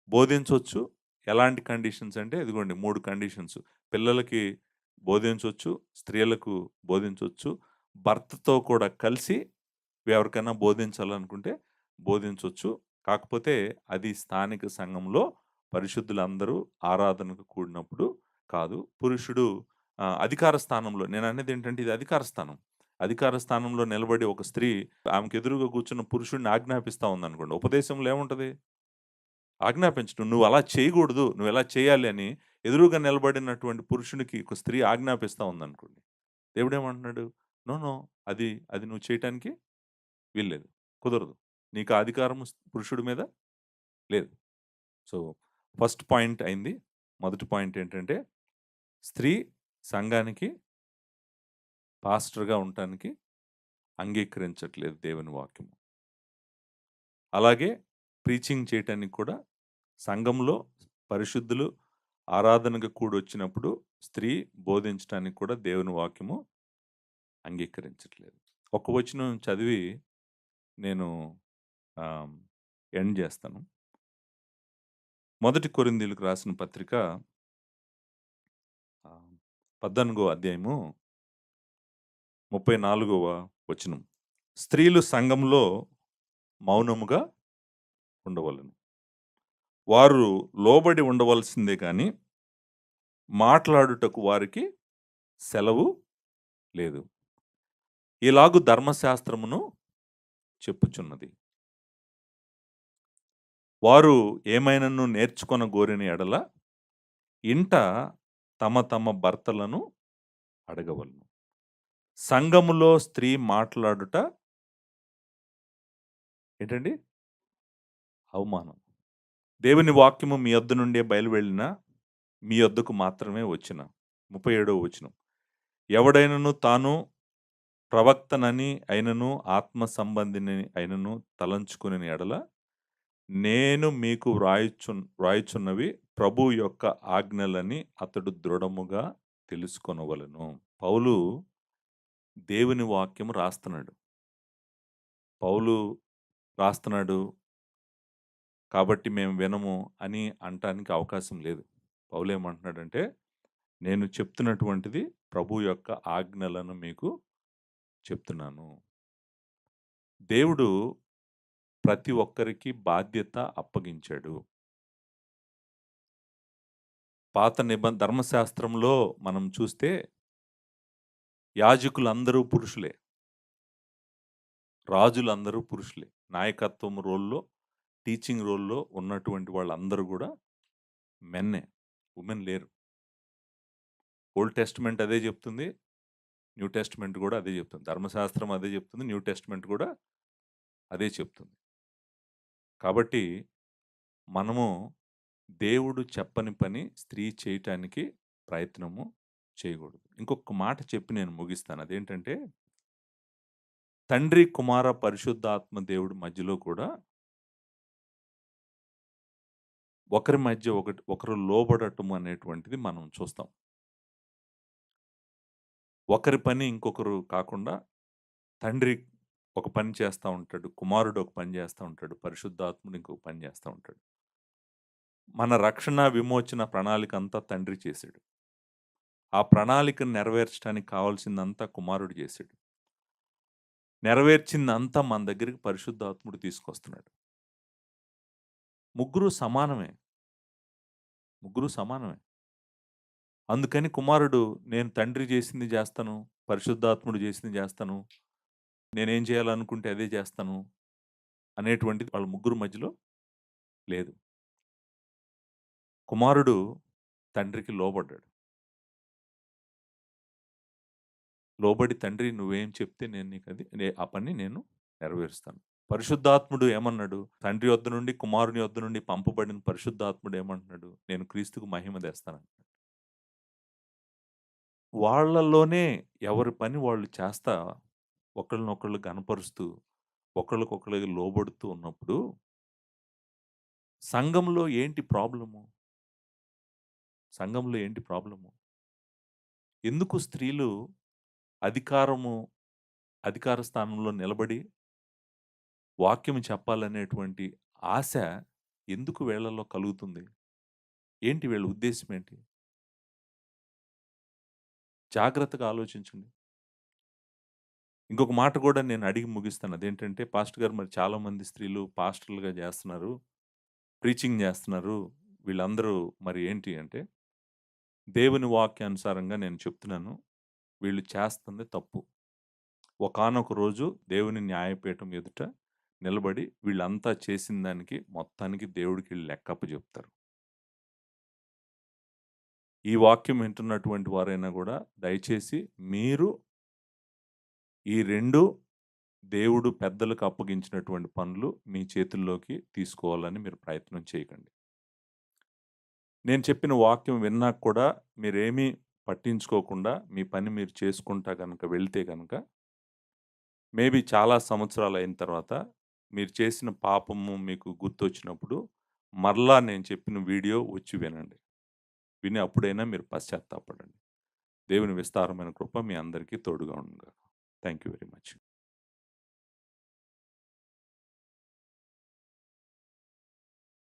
బోధించొచ్చు. ఎలాంటి కండిషన్స్ అంటే ఇదిగోండి 3 కండిషన్స్. పిల్లలకి బోధించొచ్చు, స్త్రీలకు బోధించొచ్చు, భర్తతో కూడా కలిసి ఎవరికైనా బోధించాలనుకుంటే బోధించొచ్చు. కాకపోతే అది స్థానిక సంఘంలో పరిశుద్ధులందరూ ఆరాధనకు కూడినప్పుడు కాదు. పురుషుడు అధికార స్థానంలో, నేననేదేంటంటే ఇది అధికార స్థానం. అధికార స్థానంలో నిలబడి ఒక స్త్రీ ఆమెకు ఎదురుగా కూర్చున్న పురుషుడిని ఆజ్ఞాపిస్తా ఉందనుకోండి. ఉపదేశంలో ఏముంటది? ఆజ్ఞాపించడం. నువ్వు అలా చేయకూడదు, నువ్వు ఎలా చేయాలి అని ఎదురుగా నిలబడినటువంటి పురుషునికి ఒక స్త్రీ ఆజ్ఞాపిస్తా ఉందనుకోండి. దేవుడేమంటున్నాడు? నో, నో, అది అది నువ్వు చేయటానికి వీల్లేదు. కుదరదు. నీకు ఆ అధికారం పురుషుడి మీద లేదు. సో, ఫస్ట్ పాయింట్ అయింది. మొదటి పాయింట్ ఏంటంటే, స్త్రీ సంఘానికి పాస్టర్‌గా ఉండటానికి అంగీకరించట్లేదు దేవుని వాక్యము. అలాగే ప్రీచింగ్ చేయటానికి కూడా సంఘంలో పరిశుద్ధులు ఆరాధనకు కూడొచ్చినప్పుడు స్త్రీ బోధించటానికి కూడా దేవుని వాక్యము అంగీకరించట్లేదు. ఒక వచనం చదివి నేను ఎండ్ చేస్తాను. మొదటి కొరింథీయులకు రాసిన పత్రిక 14వ అధ్యాయము 34వ వచనం. స్త్రీలు సంఘంలో మౌనముగా ఉండవలెను. వారు లోబడి ఉండవలసిందే గాని మాట్లాడుటకు వారికి సెలవు లేదు. ఇలాగు ధర్మశాస్త్రమును చెప్పుచున్నది. వారు ఏమైనను నేర్చుకొనగోరిన ఎడల ఇంట తమ తమ భర్తలను అడగవలెను. సంఘములో స్త్రీ మాట్లాడుట ఏంటండి? అవమానం. దేవుని వాక్యము మీ యొద్ద నుండే బయలువెళ్ళిన మీ యొద్దకు మాత్రమే వచ్చిన. 37వ వచనం. ఎవడైనను తాను ప్రవక్తనని అయినను ఆత్మ సంబంధిని అయినను తలంచుకుని ఎడల నేను మీకు వ్రాయుచున్నవి ప్రభు యొక్క ఆజ్ఞలని అతడు దృఢముగా తెలుసుకొనవలెను. పౌలు దేవుని వాక్యము రాస్తున్నాడు. పౌలు రాస్తున్నాడు కాబట్టి మేము వినము అని అనటానికి అవకాశం లేదు. పౌలు ఏమంటున్నాడంటే, నేను చెప్తున్నటువంటిది ప్రభు యొక్క ఆజ్ఞలను మీకు చెప్తున్నాను. దేవుడు ప్రతి ఒక్కరికి బాధ్యత అప్పగించాడు. పాత ధర్మశాస్త్రంలో మనం చూస్తే యాజకులందరూ పురుషులే. రాజులందరూ పురుషులే. నాయకత్వం రోల్‌లో, టీచింగ్ రోల్‌లో ఉన్నటువంటి వాళ్ళందరూ గూడా మెన్నే. వుమెన్ లేరు. ఓల్డ్ టెస్టమెంట్ అదే చెప్తుంది. న్యూ టెస్టమెంట్ గూడా అదే చెప్తుంది. ధర్మశాస్త్రం అదే చెప్తుంది. న్యూ టెస్టమెంట్ గూడా అదే చెప్తుంది. కాబట్టి మనము దేవుడు చెప్పని పని స్త్రీ చేయటానికి ప్రయత్నము చేయకూడదు. ఇంకొక మాట చెప్పి నేను ముగిస్తాను. అదేంటంటే, తండ్రి, కుమార, పరిశుద్ధాత్మ దేవుడి మధ్యలో కూడా ఒకరి మధ్య ఒకరు లోబడటం అనేటువంటిది మనం చూస్తాం. ఒకరి పని ఇంకొకరు కాకుండా తండ్రి ఒక పని చేస్తా ఉంటాడు. కుమారుడు ఒక పని చేస్తా ఉంటాడు. పరిశుద్ధాత్ముడు ఇంకొక పని చేస్తా ఉంటాడు. మన రక్షణ, విమోచన ప్రణాళిక అంతా తండ్రి చేశాడు. ఆ ప్రణాళికను నెరవేర్చడానికి కావాల్సిందంతా కుమారుడు చేశాడు. నెరవేర్చిందంతా మన దగ్గరికి పరిశుద్ధాత్ముడు తీసుకొస్తున్నాడు. ముగ్గురు సమానమే. ముగ్గురు సమానమే. అందుకని కుమారుడు నేను తండ్రి చేసింది చేస్తాను, పరిశుద్ధాత్ముడు చేసింది చేస్తాను, నేనేం చేయాలనుకుంటే అదే చేస్తాను అనేటువంటిది వాళ్ళ ముగ్గురు మధ్యలో లేదు. కుమారుడు తండ్రికి లోబడ్డాడు. లోబడి తండ్రి నువ్వేం చెప్తే నేను నీకది ఆ పని నేను నెరవేరుస్తాను. పరిశుద్ధాత్ముడు ఏమన్నాడు? తండ్రి యొద్ద నుండి, కుమారుని యొద్ద నుండి పంపబడిన పరిశుద్ధాత్ముడు ఏమంటున్నాడు? నేను క్రీస్తుకు మహిమ తెస్తానంటున్నాడు. వాళ్ళలోనే ఎవరి పని వాళ్ళు చేస్తా, ఒకళ్ళనొకళ్ళు గనపరుస్తూ, ఒకళ్ళకొకళ్ళకి లోబడుతూ ఉన్నప్పుడు, సంఘంలో ఏంటి ప్రాబ్లము? సంఘంలో ఏంటి ప్రాబ్లము? ఎందుకు స్త్రీలు అధికారము అధికార స్థానంలో నిలబడి వాక్యం చెప్పాలనేటువంటి ఆశ ఎందుకు వీళ్ళలో కలుగుతుంది? ఏంటి వీళ్ళ ఉద్దేశ్యం ఏంటి? జాగ్రత్తగా ఆలోచించండి. ఇంకొక మాట కూడా నేను అడిగి ముగిస్తాను. అదేంటంటే, పాస్టర్ గారు మరి చాలామంది స్త్రీలు పాస్టర్‌లుగా చేస్తున్నారు, ప్రీచింగ్ చేస్తున్నారు. వీళ్ళందరూ మరి ఏంటి అంటే, దేవుని వాక్యానుసారంగా నేను చెప్తున్నాను. వీళ్ళు చేస్తుంది తప్పు. ఒకానొక రోజు దేవుని న్యాయపీఠం ఎదుట నిలబడి వీళ్ళంతా చేసిన దానికి మొత్తానికి దేవుడికి లెక్కప్పజెప్తారు. ఈ వాక్యం వింటున్నటువంటి వారైనా గూడా దయచేసి మీరు ఈ 2 దేవుడు పెద్దలకు అప్పగించినటువంటి పనులు మీ చేతుల్లోకి తీసుకోవాలని మీరు ప్రయత్నం చేయకండి. నేను చెప్పిన వాక్యం విన్నాక కూడా మీరేమీ పట్టించుకోకుండా మీ పని మీరు చేసుకుంటా గనక వెళ్తే గనక మేబీ చాలా సంవత్సరాలయిన తర్వాత మీరు చేసిన పాపము మీకు గుర్తొచ్చినప్పుడు మరలా నేను చెప్పిన వీడియో వచ్చి వినండి. విని అప్పుడైనా మీరు పశ్చాత్తాపపడండి. దేవుని విస్తారమైన కృప మీ అందరికీ తోడుగా ఉండుగాక. Thank you very much.